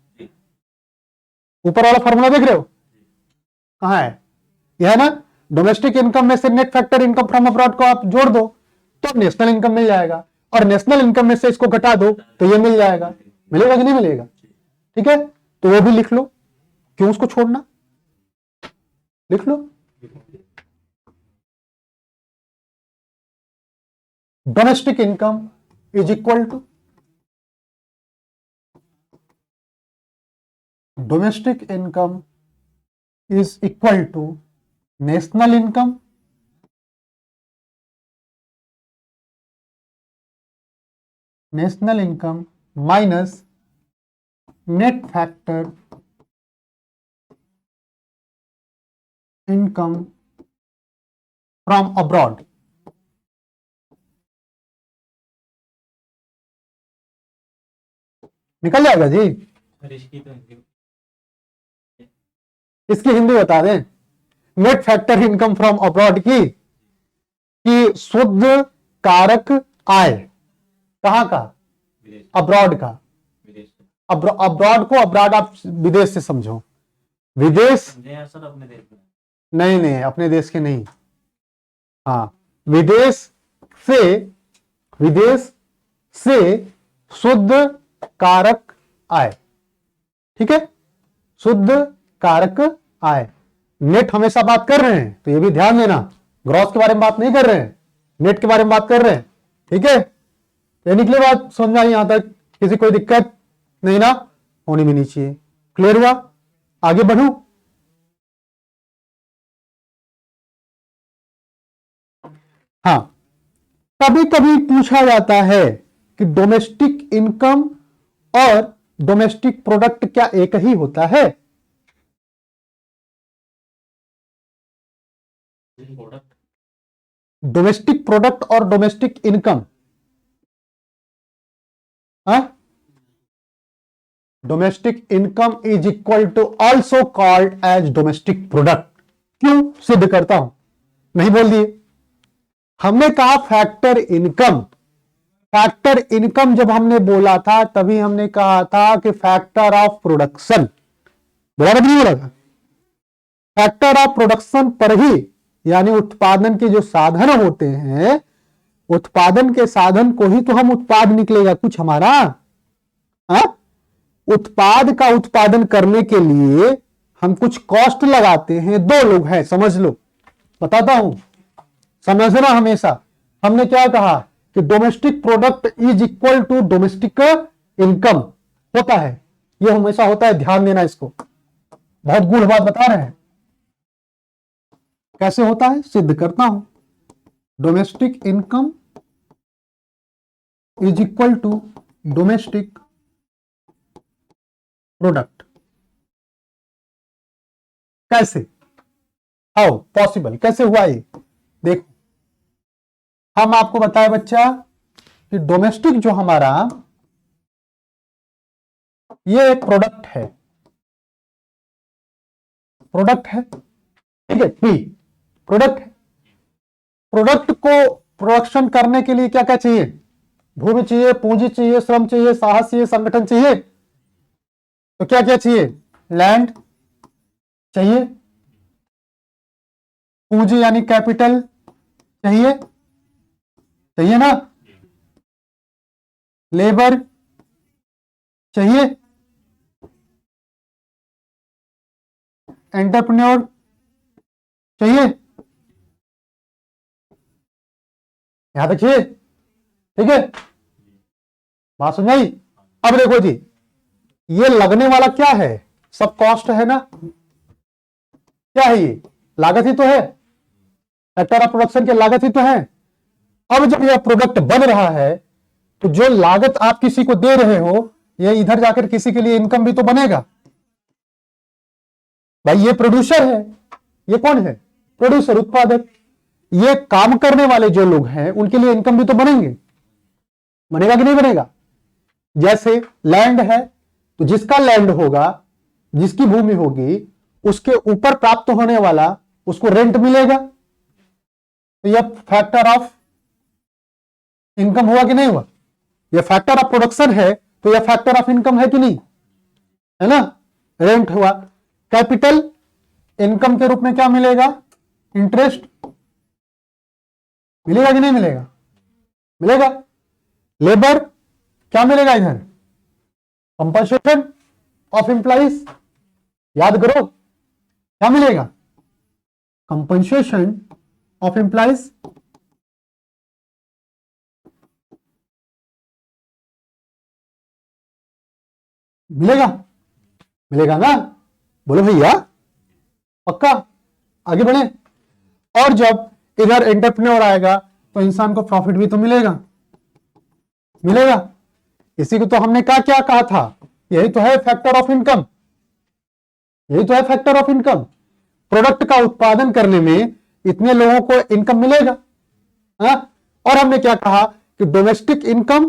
ऊपर वाला फार्मूला देख रहे हो कहां है, यह है ना। डोमेस्टिक इनकम में से net factor income from abroad को आप जोड़ दो तो नेशनल इनकम मिल जाएगा, और नेशनल इनकम में से इसको घटा दो तो ये मिल जाएगा, मिलेगा कि नहीं मिलेगा, ठीक है। तो वो भी लिख लो, क्यों उसको छोड़ना, लिख लो। Domestic income is equal to, domestic income is equal to national income minus net factor income from abroad. निकल जाएगा जी, इसकी तो हिंदी इसकी हिंदी बता दें, net factor income from abroad की शुद्ध कारक आय, कहां का, विदेश अब्रॉड का, विदेश से अब्रॉड को, अब्रॉड आप विदेश से समझो, विदेश समझे हैं सर अपने देश में नहीं नहीं, अपने देश के नहीं। हाँ, विदेश से शुद्ध कारक आय। ठीक है, शुद्ध कारक आय। नेट हमेशा बात कर रहे हैं तो ये भी ध्यान देना, ग्रॉस के बारे में बात नहीं कर रहे हैं, नेट के बारे में बात कर रहे हैं। ठीक है, ये निकली बात समझ में आई? यहां तक किसी कोई दिक्कत नहीं ना, होनी भी नहीं चाहिए। क्लियर हुआ? आगे बढ़ूं? हाँ, कभी कभी पूछा जाता है कि डोमेस्टिक इनकम और डोमेस्टिक प्रोडक्ट क्या एक ही होता है? प्रोडक्ट, डोमेस्टिक प्रोडक्ट और domestic income, domestic income is equal to also called as domestic product. क्यों सिद्ध करता हूं? नहीं बोल दिए? हमने कहा फैक्टर इनकम। फैक्टर इनकम जब हमने बोला था तभी हमने कहा था कि फैक्टर ऑफ प्रोडक्शन, बराबर नहीं बोला था? फैक्टर ऑफ प्रोडक्शन पर ही, यानी उत्पादन के जो साधन होते हैं, उत्पादन के साधन को ही तो हम उत्पाद निकलेगा कुछ हमारा। उत्पाद का उत्पादन करने के लिए हम कुछ कॉस्ट लगाते हैं। दो लोग हैं, समझ लो, बताता हूं, समझना हमेशा। हमने क्या कहा कि domestic product is equal to domestic income होता है, ये हमेशा होता है, ध्यान देना इसको। बहुत गूढ़ बात बता रहे हैं। कैसे होता है सिद्ध करता हूं। Domestic income is equal to domestic product. कैसे? How possible? कैसे हुआ ये? देखो, हम आपको बताए बच्चा कि डोमेस्टिक जो हमारा ये एक प्रोडक्ट है, प्रोडक्ट है, ठीक है, पी प्रोडक्ट है। प्रोडक्ट को प्रोडक्शन करने के लिए क्या क्या चाहिए? भूमि चाहिए, पूंजी चाहिए, श्रम चाहिए, साहस चाहिए, संगठन चाहिए। तो क्या क्या चाहिए? लैंड चाहिए, पूंजी यानी कैपिटल चाहिए, चाहिए ना, लेबर चाहिए, एंटरप्रेन्योर चाहिए। यहां तक चाहिए? ठीक है, बात समझाई? अब देखो जी, ये लगने वाला क्या है? सब कॉस्ट है ना, क्या है ये? लागत ही तो है, फैक्टर ऑफ प्रोडक्शन के लागत ही तो है। अब जब यह प्रोडक्ट बन रहा है तो जो लागत आप किसी को दे रहे हो, ये इधर जाकर किसी के लिए इनकम भी तो बनेगा। भाई ये प्रोड्यूसर है, ये कौन है? प्रोड्यूसर, उत्पादक। ये काम करने वाले जो लोग हैं उनके लिए इनकम भी तो बनेंगे, बनेगा कि नहीं बनेगा? जैसे लैंड है तो जिसका लैंड होगा, जिसकी भूमि होगी, उसके ऊपर प्राप्त होने वाला उसको रेंट मिलेगा। तो यह फैक्टर ऑफ इनकम हुआ कि नहीं हुआ? यह फैक्टर ऑफ प्रोडक्शन है तो यह फैक्टर ऑफ इनकम है कि नहीं? है ना, रेंट हुआ। कैपिटल इनकम के रूप में क्या मिलेगा? इंटरेस्ट मिलेगा कि नहीं मिलेगा? मिलेगा। लेबर क्या मिलेगा इधर? Compensation of employees. याद करो क्या मिलेगा? Compensation of employees. मिलेगा, मिलेगा ना? बोलो भैया, पक्का? आगे बढ़े। और जब इधर एंटरप्रेन्योर आएगा तो इंसान को प्रॉफिट भी तो मिलेगा, मिलेगा। इसी को तो हमने क्या कहा था? यही तो है फैक्टर ऑफ इनकम, यही तो है फैक्टर ऑफ इनकम। प्रोडक्ट का उत्पादन करने में इतने लोगों को इनकम मिलेगा। और हमने क्या कहा कि डोमेस्टिक इनकम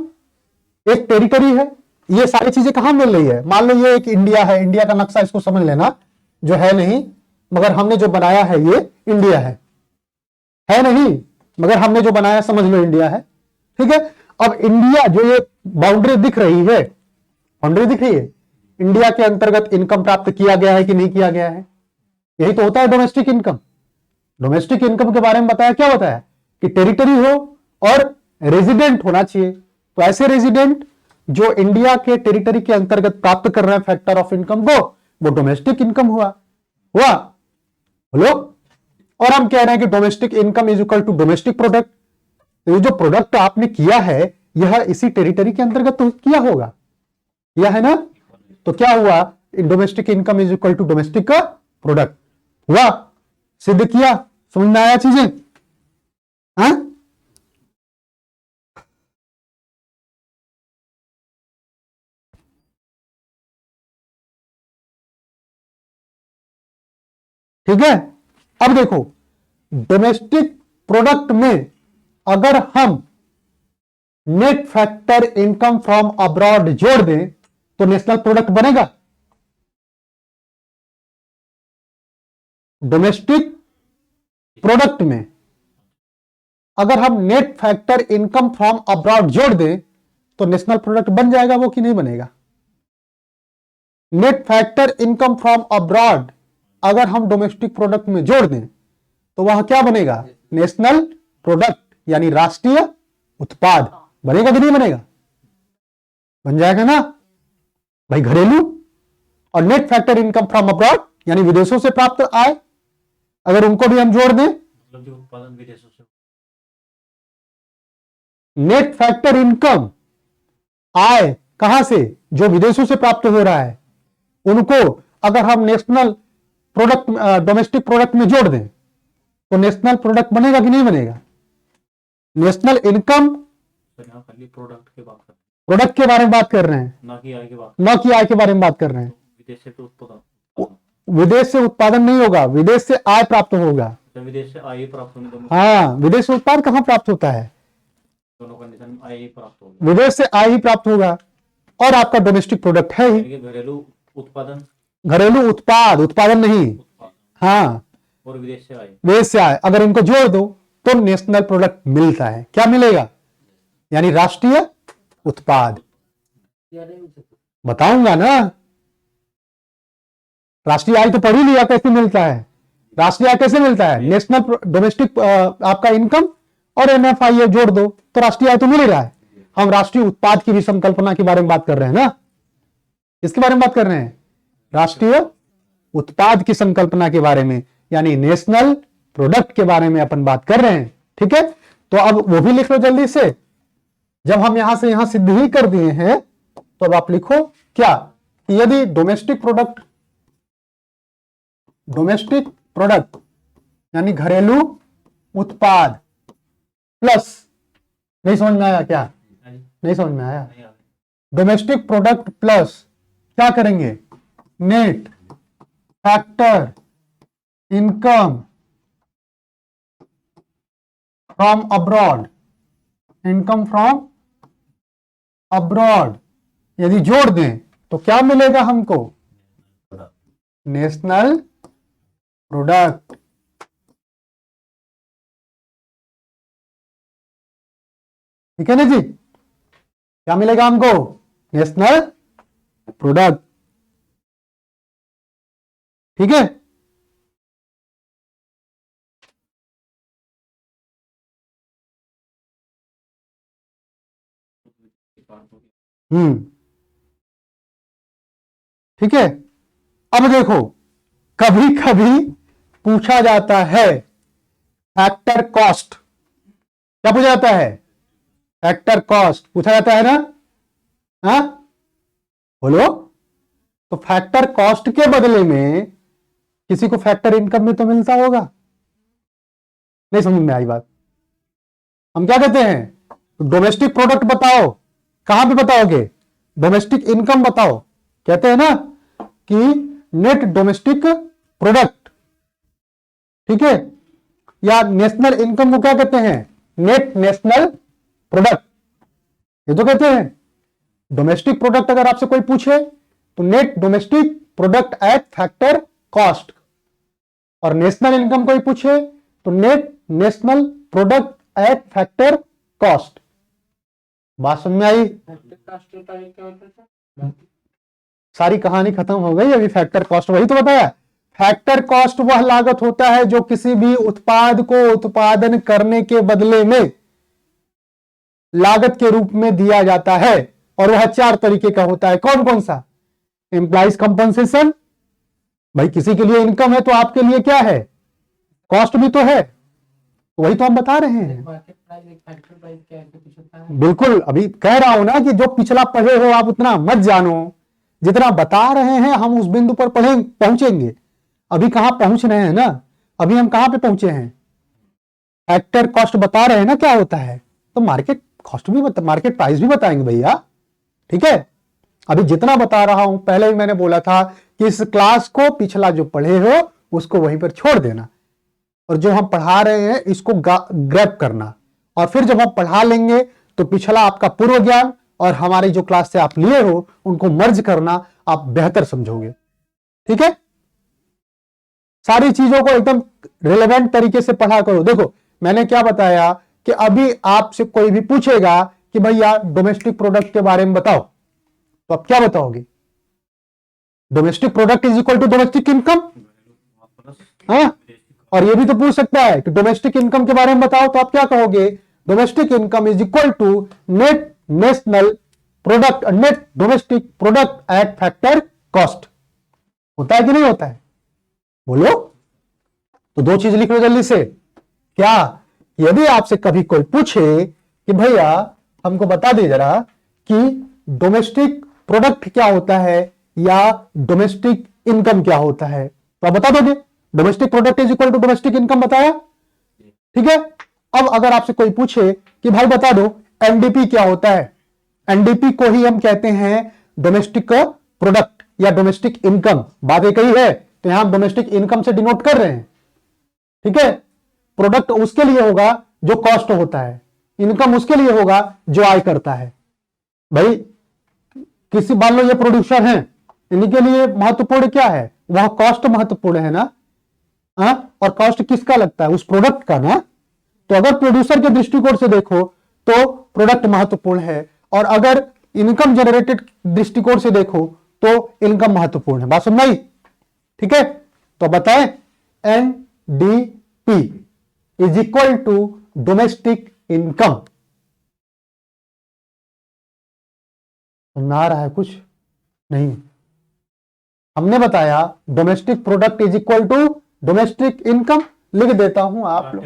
एक टेरिटरी है। ये सारी चीजें कहां मिल रही है? मान लो ये एक इंडिया है, इंडिया का नक्शा इसको समझ लेना, जो है नहीं मगर हमने जो बनाया है ये इंडिया है नहीं मगर हमने जो बनाया समझ लो इंडिया है। ठीक है, अब इंडिया जो ये बाउंड्री दिख रही है, बाउंड्री दिख रही है, इंडिया के अंतर्गत इनकम प्राप्त किया गया है कि नहीं किया गया है? यही तो होता है डोमेस्टिक इनकम। डोमेस्टिक इनकम के बारे में बताया, क्या बताया कि टेरिटरी हो और रेजिडेंट होना चाहिए। तो ऐसे रेजिडेंट जो इंडिया के टेरिटरी के अंतर्गत प्राप्त कर रहे हैं फैक्टर ऑफ इनकम को, वो डोमेस्टिक इनकम हुआ। बोलो। और हम कह रहे हैं कि domestic income is equal to domestic product. तो ये जो प्रोडक्ट आपने किया है यह इसी टेरिटरी के अंतर्गत तो किया होगा, किया है ना। तो क्या हुआ, domestic income is equal to domestic का प्रोडक्ट हुआ, सिद्ध किया। समझ में आया चीजें? हाँ, ठीक है। अब देखो, डोमेस्टिक प्रोडक्ट में अगर हम net factor income from abroad जोड़ दें तो नेशनल प्रोडक्ट बनेगा। डोमेस्टिक प्रोडक्ट में अगर हम net factor income from abroad जोड़ दें तो नेशनल प्रोडक्ट बन जाएगा वो कि नहीं बनेगा? Net factor income from abroad अगर हम डोमेस्टिक प्रोडक्ट में जोड़ दें तो वह क्या बनेगा? नेशनल प्रोडक्ट, यानी राष्ट्रीय उत्पाद बनेगा कि नहीं बनेगा? बन जाएगा ना भाई, घरेलू। और net factor income from abroad यानी विदेशों से प्राप्त आय, अगर उनको भी हम जोड़ दें, मतलब जो उत्पादन विदेशों से, नेट फैक्टर इनकम आय कहां से? जो विदेशों से प्राप्त हो रहा है, उनको अगर हम नेशनल प्रोडक्ट डोमेस्टिक प्रोडक्ट में जोड़ दें तो नेशनल प्रोडक्ट बनेगा कि नहीं बनेगा? नेशनल इनकम, तो यहाँ खाली प्रोडक्ट की बात करते प्रोडक्ट के बारे में बात कर रहे हैं, हैं, ना कि आय की बात। न कि आय के बारे में बात कर रहे हैं। विदेश से तो उत्पादन, विदेश से उत्पादन नहीं होगा, विदेश से आय प्राप्त होगा। तो विदेश से आय ही प्राप्त होने, दोनों हाँ, विदेश से उत्पाद कहां प्राप्त होता है? दोनों कंडीशन में आय ही प्राप्त होगी। विदेश से आय ही प्राप्त होगा और आपका डोमेस्टिक प्रोडक्ट है ही। यानी कि घरेलू उत्पादन, घरेलू उत्पाद, उत्पादन नहीं। उत्पादन हाँ, और विदेश से आय, विदेश से आय, अगर इनको जोड़ दो तो नेशनल प्रोडक्ट मिलता है। क्या मिलेगा? यानी राष्ट्रीय उत्पाद। बताऊंगा ना, राष्ट्रीय आय तो पढ़ ही लिया कैसे मिलता है। राष्ट्रीय आय कैसे मिलता है? नेशनल डोमेस्टिक आपका इनकम और NFI जोड़ दो तो राष्ट्रीय आय तो मिल ही रहा है। हम राष्ट्रीय उत्पाद की भी संकल्पना के बारे में बात कर रहे हैं ना, इसके बारे में बात कर रहे हैं, राष्ट्रीय उत्पाद की संकल्पना के बारे में, यानी नेशनल प्रोडक्ट के बारे में अपन बात कर रहे हैं। ठीक है, तो अब वो भी लिख लो जल्दी से। जब हम यहां से यहां सिद्ध ही कर दिए हैं तो अब आप लिखो क्या, कि यदि डोमेस्टिक प्रोडक्ट यानी घरेलू उत्पाद प्लस, नहीं समझ में आया क्या? नहीं समझ में आया? नहीं आय। डोमेस्टिक प्रोडक्ट प्लस क्या करेंगे? Net factor income from abroad, income from abroad यदि जोड़ दें तो क्या मिलेगा हमको? National product. ठीक है ना जी, क्या मिलेगा हमको? National product. ठीक है, ठीक है। अब देखो, कभी कभी पूछा जाता है फैक्टर कॉस्ट। क्या पूछा जाता है? फैक्टर कॉस्ट पूछा जाता है ना। हाँ बोलो। तो फैक्टर कॉस्ट के बदले में किसी को फैक्टर इनकम में तो मिलता होगा। नहीं समझ में आई बात? हम क्या कहते हैं? डोमेस्टिक प्रोडक्ट बताओ, कहां पे बताओगे? डोमेस्टिक इनकम बताओ। कहते हैं ना कि नेट डोमेस्टिक प्रोडक्ट, ठीक है, या नेशनल इनकम को क्या कहते हैं? Net national product. ये तो कहते हैं डोमेस्टिक प्रोडक्ट अगर आपसे कोई पूछे तो net domestic product at factor cost, और नेशनल इनकम कोई पूछे तो net national product at factor cost. बात समझ में आई? सारी कहानी खत्म हो गई, अभी फैक्टर कॉस्ट वही तो बताया। फैक्टर कॉस्ट वह लागत होता है जो किसी भी उत्पाद को उत्पादन करने के बदले में लागत के रूप में दिया जाता है, और वह 4 तरीके का होता है। कौन कौन सा? एम्प्लॉइज कंपनसेशन, भाई किसी के लिए इनकम है तो आपके लिए क्या है? कॉस्ट भी तो है, वही तो हम बता रहे हैं। मार्केट प्राइस, एक फैक्टर प्राइस क्या है, कुछ होता है? बिल्कुल, अभी कह रहा हूं ना कि जो पिछला पढ़े हो आप उतना मत जानो, जितना बता रहे हैं हम उस बिंदु पर पहुंचेंगे। अभी कहां पहुंच रहे हैं ना, अभी हम कहां पे पहुंचे हैं? फैक्टर कॉस्ट बता रहे हैं ना क्या होता है, तो मार्केट कॉस्ट भी मार्केट प्राइस भी बताएंगे भैया, ठीक है। अभी जितना बता रहा हूं, पहले ही मैंने बोला था कि इस क्लास को पिछला जो पढ़े हो उसको वहीं पर छोड़ देना, और जो हम पढ़ा रहे हैं इसको ग्रैब करना, और फिर जब हम पढ़ा लेंगे तो पिछला आपका पूर्व ज्ञान और हमारी जो क्लास से आप लिए हो उनको मर्ज करना, आप बेहतर समझोगे, ठीक है। सारी चीजों को एकदम रिलेवेंट तरीके से पढ़ा करो। देखो मैंने क्या बताया कि अभी आपसे कोई भी पूछेगा कि भैया डोमेस्टिक प्रोडक्ट के बारे में बताओ, तो आप क्या बताओगे? Domestic product is equal to domestic income. हाँ, और ये भी तो पूछ सकता है कि डोमेस्टिक इनकम के बारे में बताओ, तो आप क्या कहोगे? Domestic income is equal to net national product, net domestic product at factor cost. होता है कि नहीं होता है? बोलो। तो 2 चीज लिख लो जल्दी से। क्या? यदि आपसे कभी कोई पूछे कि भैया हमको बता दे जरा कि डोमेस्टिक प्रोडक्ट क्या होता है या डोमेस्टिक इनकम क्या होता है, तो आप बता दोगे domestic product is equal to domestic income, बताया, ठीक है। अब अगर आपसे कोई पूछे कि भाई बता दो एनडीपी क्या होता है, एनडीपी को ही हम कहते हैं डोमेस्टिक प्रोडक्ट या डोमेस्टिक इनकम, बात एक ही है, तो यहां हम डोमेस्टिक इनकम से डिनोट कर रहे हैं, ठीक है। प्रोडक्ट उसके लिए होगा जो कॉस्ट होता है, इनकम उसके लिए होगा जो आय करता है। भाई किसी मान लो ये प्रोड्यूसर हैं, इनके लिए महत्वपूर्ण क्या है? वह कॉस्ट महत्वपूर्ण है ना, और कॉस्ट किसका लगता है? उस प्रोडक्ट का ना। तो अगर प्रोड्यूसर के दृष्टिकोण से देखो तो प्रोडक्ट महत्वपूर्ण है, और अगर इनकम जनरेटेड दृष्टिकोण से देखो तो इनकम महत्वपूर्ण है। बात समझ आई? ठीक है, तो बताएं NDP is equal to domestic income. ना रहा है कुछ नहीं, हमने बताया domestic product is equal to domestic income. लिख देता हूं आप लोग,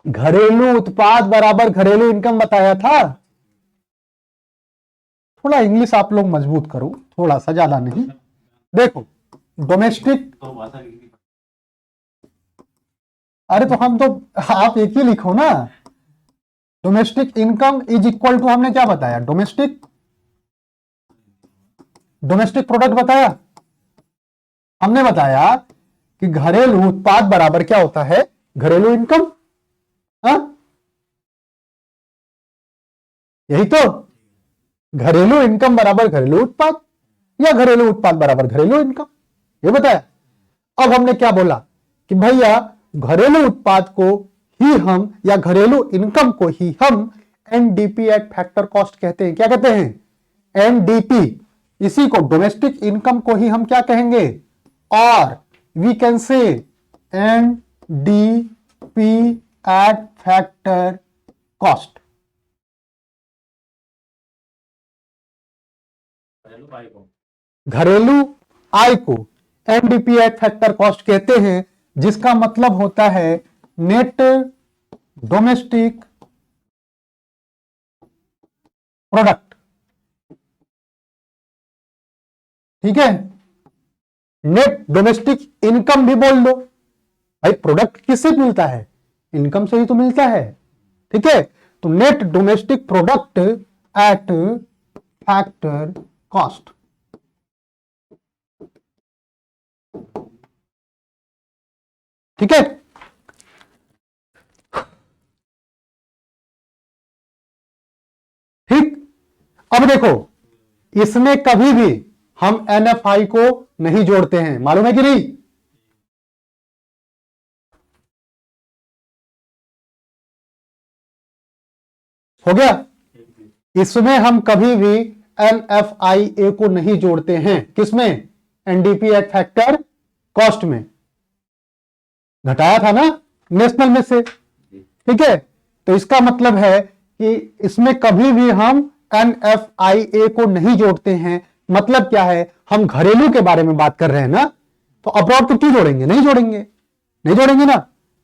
घरेलू उत्पाद बराबर घरेलू इनकम बताया था। थोड़ा इंग्लिश आप लोग मजबूत करो, थोड़ा सा, ज्यादा नहीं। देखो डोमेस्टिक, अरे तो हम तो, आप एक ही लिखो ना। Domestic income is equal to, हमने क्या बताया? डोमेस्टिक प्रोडक्ट बताया। हमने बताया कि घरेलू उत्पाद बराबर क्या होता है? घरेलू इनकम। यही तो, घरेलू इनकम बराबर घरेलू उत्पाद, या घरेलू उत्पाद बराबर घरेलू इनकम, ये बताया। अब हमने क्या बोला कि भैया घरेलू उत्पाद को ही हम, या घरेलू इनकम को ही हम एनडीपी एट फैक्टर कॉस्ट कहते हैं। क्या कहते हैं? एनडीपी। इसी को डोमेस्टिक इनकम को ही हम क्या कहेंगे? और we can say NDP at factor cost. घरेलू आय को एनडीपी एट फैक्टर कॉस्ट कहते हैं, जिसका मतलब होता है नेट डोमेस्टिक प्रोडक्ट, ठीक है। नेट डोमेस्टिक इनकम भी बोल दो, भाई प्रोडक्ट किससे मिलता है? इनकम से ही तो मिलता है, ठीक है। तो net domestic product at factor cost. ठीक है, ठीक। अब देखो इसमें कभी भी हम एनएफआई को नहीं जोड़ते हैं, मालूम है कि नहीं? हो गया? इसमें हम कभी भी NFIA को नहीं जोड़ते हैं। किसमें? एनडीपी एट फैक्टर कॉस्ट में। घटाया था ना नेशनल में से, ठीक है। तो इसका मतलब है कि इसमें कभी भी हम NFIA को नहीं जोड़ते हैं। मतलब क्या है, हम घरेलू के बारे में बात कर रहे हैं ना, तो अब्रॉड को क्यों जोड़ेंगे? नहीं जोड़ेंगे, नहीं जोड़ेंगे ना।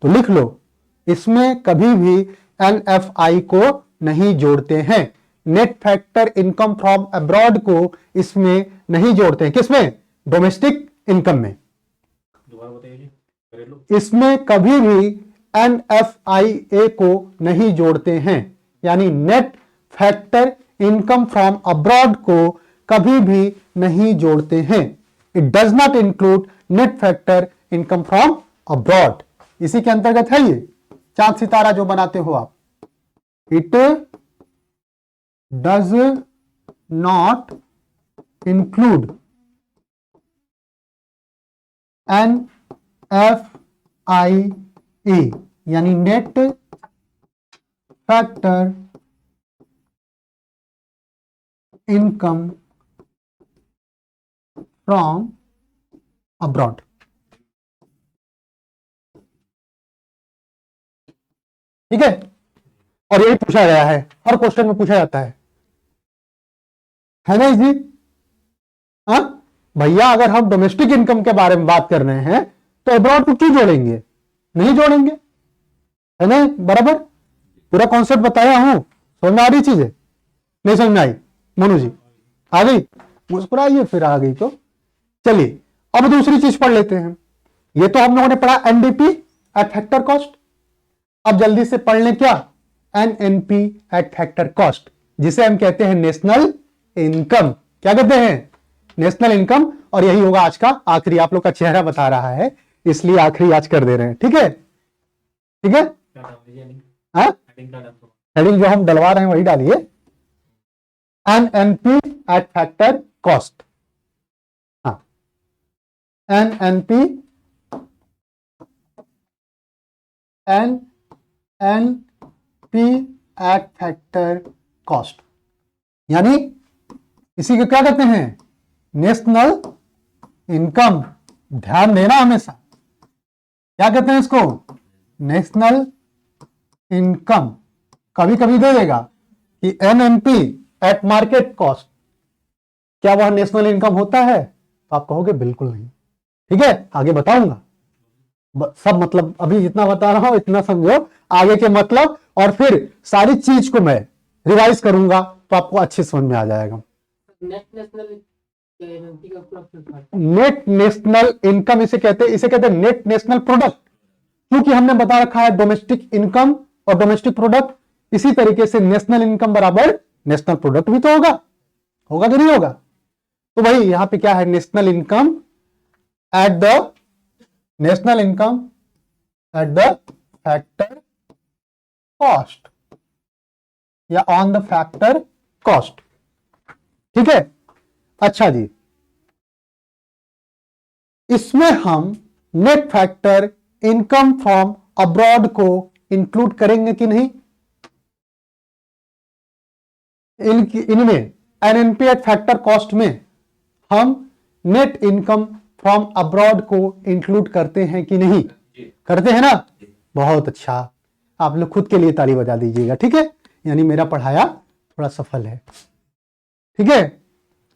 तो लिख लो, इसमें कभी भी NFI को नहीं जोड़ते हैं। Net factor income from abroad को इसमें नहीं जोड़ते हैं। किसमें? डोमेस्टिक इनकम में। दोबारा बताइए जी, घरेलू। इसमें कभी भी NFIA को नहीं जोड़ते हैं, यानी net factor income from abroad को कभी भी नहीं जोड़ते हैं। It does not include net factor income from abroad. इसी के अंतर्गत है ये चांद सितारा जो बनाते हो आप। It does not include NFIA यानी net factor income from abroad. ठीक है, और यही पूछा गया है, हर क्वेश्चन में पूछा जाता है ना जी। हाँ भैया, अगर हम डोमेस्टिक इनकम के बारे में बात कर रहे हैं तो अब्रॉड को क्यों जोड़ेंगे? नहीं जोड़ेंगे, है ना। बराबर पूरा कॉन्सेप्ट बताया हूं। समझ में आ रही चीज है? नहीं समझ में आई? मनु जी आ गई? मुस्कुराइए फिर आ गई तो। चलिए अब दूसरी चीज पढ़ लेते हैं। ये तो हम लोगों ने पढ़ा एनडीपी एट फैक्टर कॉस्ट। अब जल्दी से पढ़ लें क्या? एनएनपी एट फैक्टर कॉस्ट, जिसे हम कहते हैं नेशनल इनकम। क्या कहते हैं? National income. और यही होगा आज का आखिरी। आप लोग का चेहरा बता रहा है, इसलिए आखिरी आज कर दे रहे हैं। ठीक है, ठीक है। क्या डाल दीजिए हेडिंग? हाँ, हेडिंग क्या डाल दो? हेडिंग जो हम डलवा रहे हैं वही डालिए, एनएनपी एट फैक्टर कॉस्ट। हाँ, एनएनपी एट फैक्टर कॉस्ट, यानी इसी को क्या कहते हैं? National income. ध्यान देना हमेशा, क्या कहते हैं इसको? National income. कभी कभी दे देगा कि एनएनपी एट मार्केट कॉस्ट, क्या वह नेशनल इनकम होता है? तो आप कहोगे बिल्कुल नहीं। ठीक है, आगे बताऊंगा सब। मतलब अभी जितना बता रहा हूं इतना समझो, आगे के मतलब, और फिर सारी चीज को मैं रिवाइज करूंगा तो आपको अच्छे समझ में आ जाएगा। नेट नेशनल एनएनपी का पूरा full form. Net national income इसे कहते हैं नेट नेशनल प्रोडक्ट, क्योंकि हमने बता रखा है डोमेस्टिक इनकम और डोमेस्टिक प्रोडक्ट। इसी तरीके से नेशनल इनकम बराबर नेशनल प्रोडक्ट भी तो होगा, होगा कि नहीं होगा? तो भाई यहां पे क्या है? National income at the factor cost या ऑन द फैक्टर कॉस्ट। ठीक है, अच्छा जी, इसमें हम net factor income from abroad को इंक्लूड करेंगे कि नहीं? इनमें एनएनपी एट फैक्टर कॉस्ट में हम नेट इनकम फ्रॉम अब्रॉड को इंक्लूड करते हैं कि नहीं? करते हैं ना। बहुत अच्छा, आप लोग खुद के लिए ताली बजा दीजिएगा। ठीक है, यानी मेरा पढ़ाया थोड़ा सफल है। ठीक है,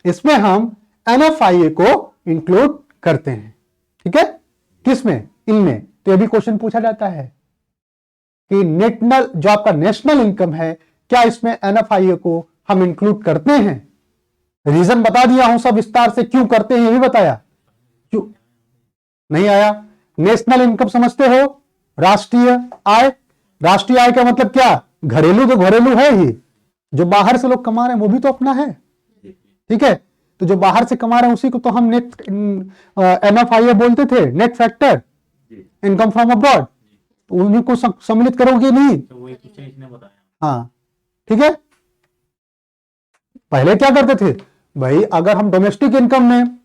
इसमें हम एनएफआईए को इंक्लूड करते हैं। ठीक है, किसमें? इनमें। तो ये भी क्वेश्चन पूछा जाता है कि नेशनल जो आपका नेशनल इनकम है, क्या इसमें एनएफआईए को हम इंक्लूड करते हैं? रीजन बता दिया हूं सब विस्तार से, क्यों करते हैं ये भी बताया। क्यों नहीं आया? नेशनल इनकम समझते हो? राष्ट्रीय आय। राष्ट्रीय आय का मतलब क्या? घरेलू, तो घरेलू है ही, जो बाहर से लोग कमा रहे हैं वो भी तो अपना है। ठीक है, तो जो बाहर से कमा रहे हैं उसी को तो हम नेट एनएफआईए बोलते थे, net factor income from abroad. उन्हीं को सम्मिलित करोगे नहीं? तो वही कुछ इसने बताया। हाँ, ठीक है। पहले क्या करते थे भाई, अगर हम डोमेस्टिक इनकम में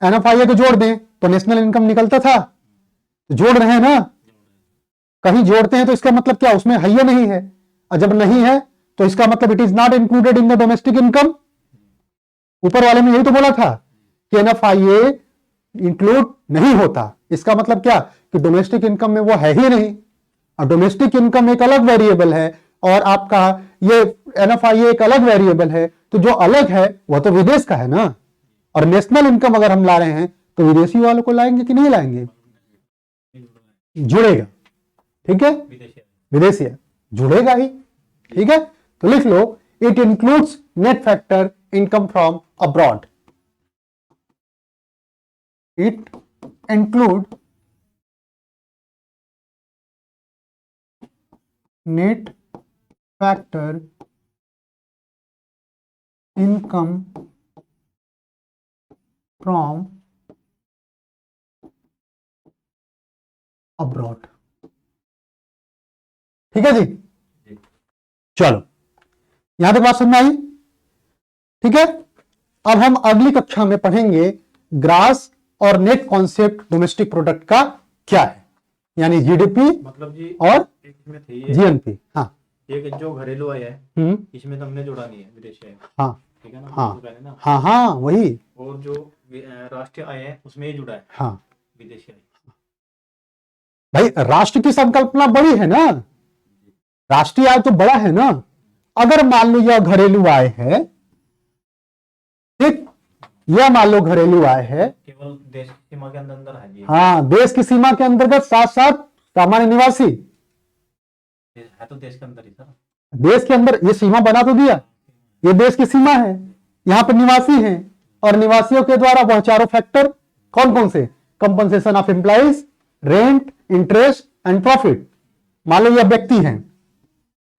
एनएफआईए को जोड़ दें तो नेशनल इनकम निकलता था। तो जोड़ रहे हैं ना, कहीं जोड़ते हैं तो इसका मतलब क्या? उसमें है या नहीं है? और जब नहीं है तो इसका मतलब it is not included in the domestic income. ऊपर वाले में यही तो बोला था कि NFIA इंक्लूड नहीं होता। इसका मतलब क्या कि डोमेस्टिक इनकम में वो है ही नहीं, और डोमेस्टिक इनकम एक अलग वेरिएबल है और आपका ये NFIA एक अलग वेरिएबल है। तो जो अलग है वह तो विदेश का है ना, और नेशनल इनकम अगर हम ला रहे हैं तो विदेशी वालों को लाएंगे कि नहीं लाएंगे? जुड़ेगा, ठीक है, विदेशी है, जुड़ेगा ही, ठीक है। तो लिख लो, it includes net factor income from abroad. It include net factor income from abroad. ठीक है जी, चलो यहां तक बात समझ में आई, ठीक है। अब हम अगली कक्षा में पढ़ेंगे ग्रास और नेट कॉन्सेप्ट डोमेस्टिक प्रोडक्ट का क्या है, यानी जीडीपी मतलब जी और एक में थी ये, जीएनपी। हाँ, एक जो घरेलू आय है इसमें तो हमने जोड़ा नहीं है विदेशी आय, हाँ ठीक है ना, हाँ तो पहले ना, हाँ हाँ वही, और जो राष्ट्रीय आय है उसमें ये जुड़ा है हाँ विदेशी आय। भाई राष्ट्र की संकल्पना बड़ी है ना, राष्ट्रीय आय तो बड़ा है ना। अगर मान लो यह घरेलू आय है, ठीक, यह मान लो घरेलू आय है, केवल देश की सीमा के अंदर अंदर है जी, हाँ देश की सीमा के अंतर्गत, साथ साथ सामान्य निवासी, है तो देश के अंदर ही सर, देश के अंदर ये सीमा बना तो दिया, ये देश की सीमा है, यहां पर निवासी हैं, और निवासियों के द्वारा वह चारों फैक्टर कौन कौन से, compensation of employees, rent, interest and profit. मान लो यह व्यक्ति हैं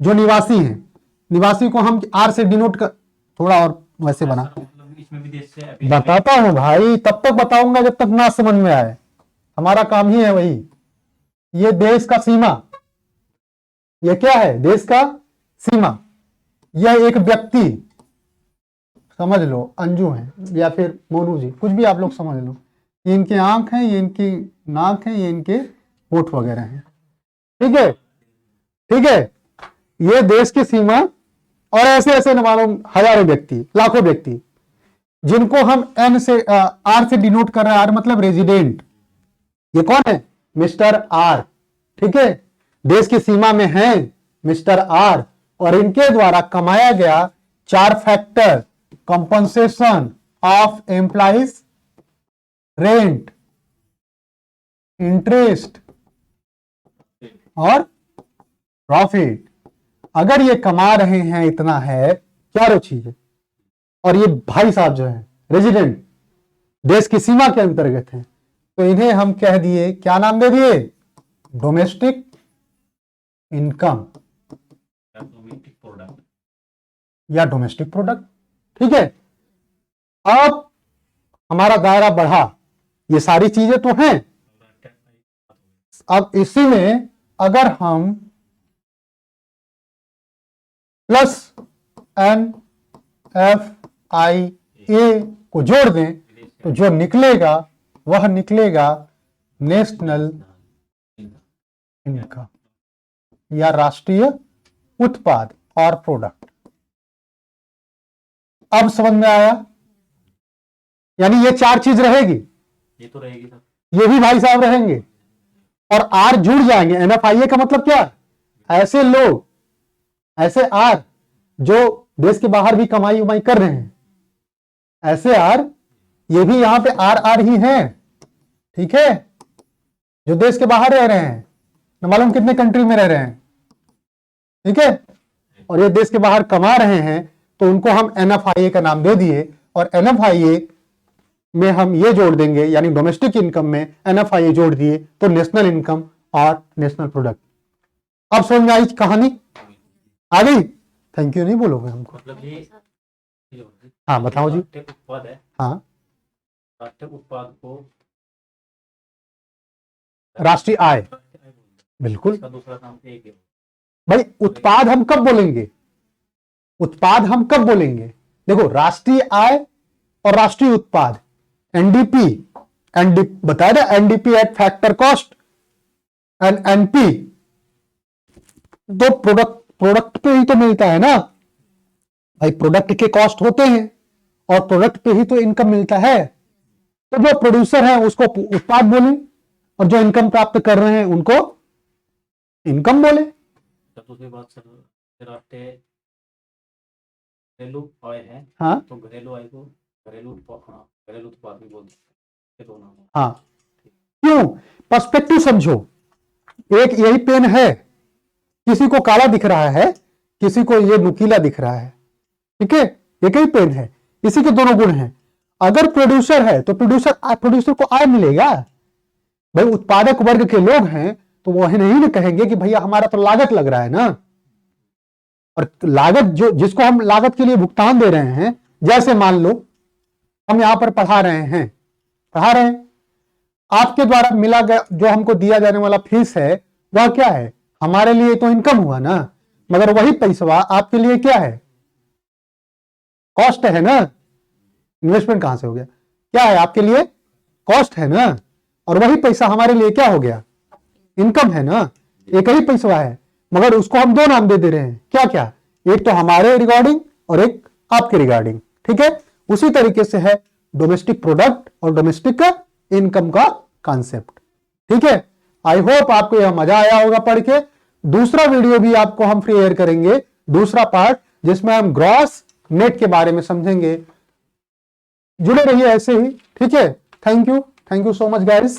जो निवासी हैं, निवासी को हम आर से डिनोट कर, थोड़ा और वैसे बना, मतलब इसमें विदेश से बताता हूं भाई, तब तक बताऊंगा जब तक ना समझ में आए, हमारा काम ही है वही। ये देश का सीमा, ये क्या है, देश का सीमा। यह एक व्यक्ति, समझ लो अंजू है या फिर मोनू जी, कुछ भी आप लोग समझ लो, ये इनकी आंख है, ये इनकी नाक है, ये इनके होठ वगैरह हैं, ठीक है, ठीक है। ये देश की सीमा, और ऐसे ऐसे न मालूम हजारों व्यक्ति, लाखों व्यक्ति, जिनको हम एन से आर से डिनोट कर रहे हैं। आर मतलब रेजिडेंट, ये कौन है, मिस्टर आर, ठीक है, देश की सीमा में है मिस्टर आर, और इनके द्वारा कमाया गया चार factor, compensation of employees, rent, interest और प्रॉफिट। अगर ये कमा रहे हैं इतना है, क्या रुचि है, और ये भाई साहब जो है रेजिडेंट, देश की सीमा के अंतर्गत हैं, तो इन्हें हम कह दिए, क्या नाम दे दिए, डोमेस्टिक इनकम प्रोडक्ट या डोमेस्टिक प्रोडक्ट, ठीक है। अब हमारा दायरा बढ़ा, ये सारी चीजें तो हैं। अब इसी में अगर हम प्लस NFIA को जोड़ दें तो जो निकलेगा वह निकलेगा नेशनल इनकम या राष्ट्रीय उत्पाद और प्रोडक्ट। अब समझ में आया, यानी ये चार चीज रहेगी, ये तो रहेगी सर, ये भी भाई साहब रहेंगे, और आर जुड़ जाएंगे। NFIA का मतलब क्या, ऐसे लोग, ऐसे आर जो देश के बाहर भी कमाई उमाई कर रहे हैं, ऐसे आर, ये भी यहां पे आर आर ही हैं, ठीक है, जो देश के बाहर रह रहे हैं, न मालूम कितने कंट्री में रह रहे हैं, ठीक है, और ये देश के बाहर कमा रहे हैं, तो उनको हम NFIA का नाम दे दिए, और NFIA में हम ये जोड़ देंगे, यानी डोमेस्टिक इनकम में NFIA जोड़ दिए तो नेशनल इनकम और नेशनल प्रोडक्ट। अब समझ में आई कहानी, आ गई, थैंक यू नहीं बोलोगे हमको, मतलब ये हाँ बताओ जी, राष्ट्रीय उत्पाद है, हाँ राष्ट्रीय उत्पाद को राष्ट्रीय आय, राष्ट्रीय आय बोलते हैं। बिल्कुल इसका दूसरा नाम एक है, भाई। उत्पाद हम कब बोलेंगे, उत्पाद हम कब बोलेंगे, देखो राष्ट्रीय आय और राष्ट्रीय उत्पाद, एनडीपी, बताया ना, NDP at factor cost and NP, तो प्रोडक्ट पे ही तो मिलता है ना भाई, प्रोडक्ट के कॉस्ट होते हैं और प्रोडक्ट पे ही तो इनकम मिलता है। तो जो प्रोड्यूसर है उसको उत्पाद बोले और जो इनकम प्राप्त कर रहे हैं उनको इनकम बोले। तो दूसरी बात सर, राष्ट्रीय घरेलू आय है, हाँ तो घरेलू आय को घरेलू उत्पाद भी बोल सकते हैं दोनों। हाँ, क्यों? पर्सपेक्टिव समझो। एक यही पेन है, किसी को काला दिख रहा है, किसी को ये नुकीला दिख रहा है, ठीक है, एक ही पेन है, इसी के दोनों गुण हैं। अगर प्रोड्यूसर है तो प्रोड्यूसर को आय मिलेगा। भाई उत्पादक वर्ग के लोग हैं तो वो नहीं ना कहेंगे कि भैया हमारा तो लागत लग रहा है ना। और लागत जो जिसको हम लागत के लिए भुगतान दे रहे हैं, जैसे मान लो हम यहां पर पढ़ा रहे हैं, आपके द्वारा मिला गया जो हमको दिया जाने वाला फीस है वह क्या है? हमारे लिए तो इनकम हुआ ना, मगर वही पैसा आपके लिए क्या है? कॉस्ट है ना। इन्वेस्टमेंट कहां से हो गया? क्या है आपके लिए? कॉस्ट है ना। और वही पैसा हमारे लिए क्या हो गया? इनकम है ना। एक ही पैसा है, मगर उसको हम दो नाम दे रहे हैं। क्या क्या? एक तो हमारे रिगार्डिंग और एक आपके रिगार्डिंग, ठीक है। उसी तरीके से है डोमेस्टिक प्रोडक्ट और डोमेस्टिक इनकम का कॉन्सेप्ट, ठीक है। आई होप आपको यह मजा आया होगा पढ़ के। दूसरा वीडियो भी आपको हम फ्री एयर करेंगे, दूसरा पार्ट, जिसमें हम ग्रॉस नेट के बारे में समझेंगे। जुड़े रहिए ऐसे ही, ठीक है। Thank you so much guys.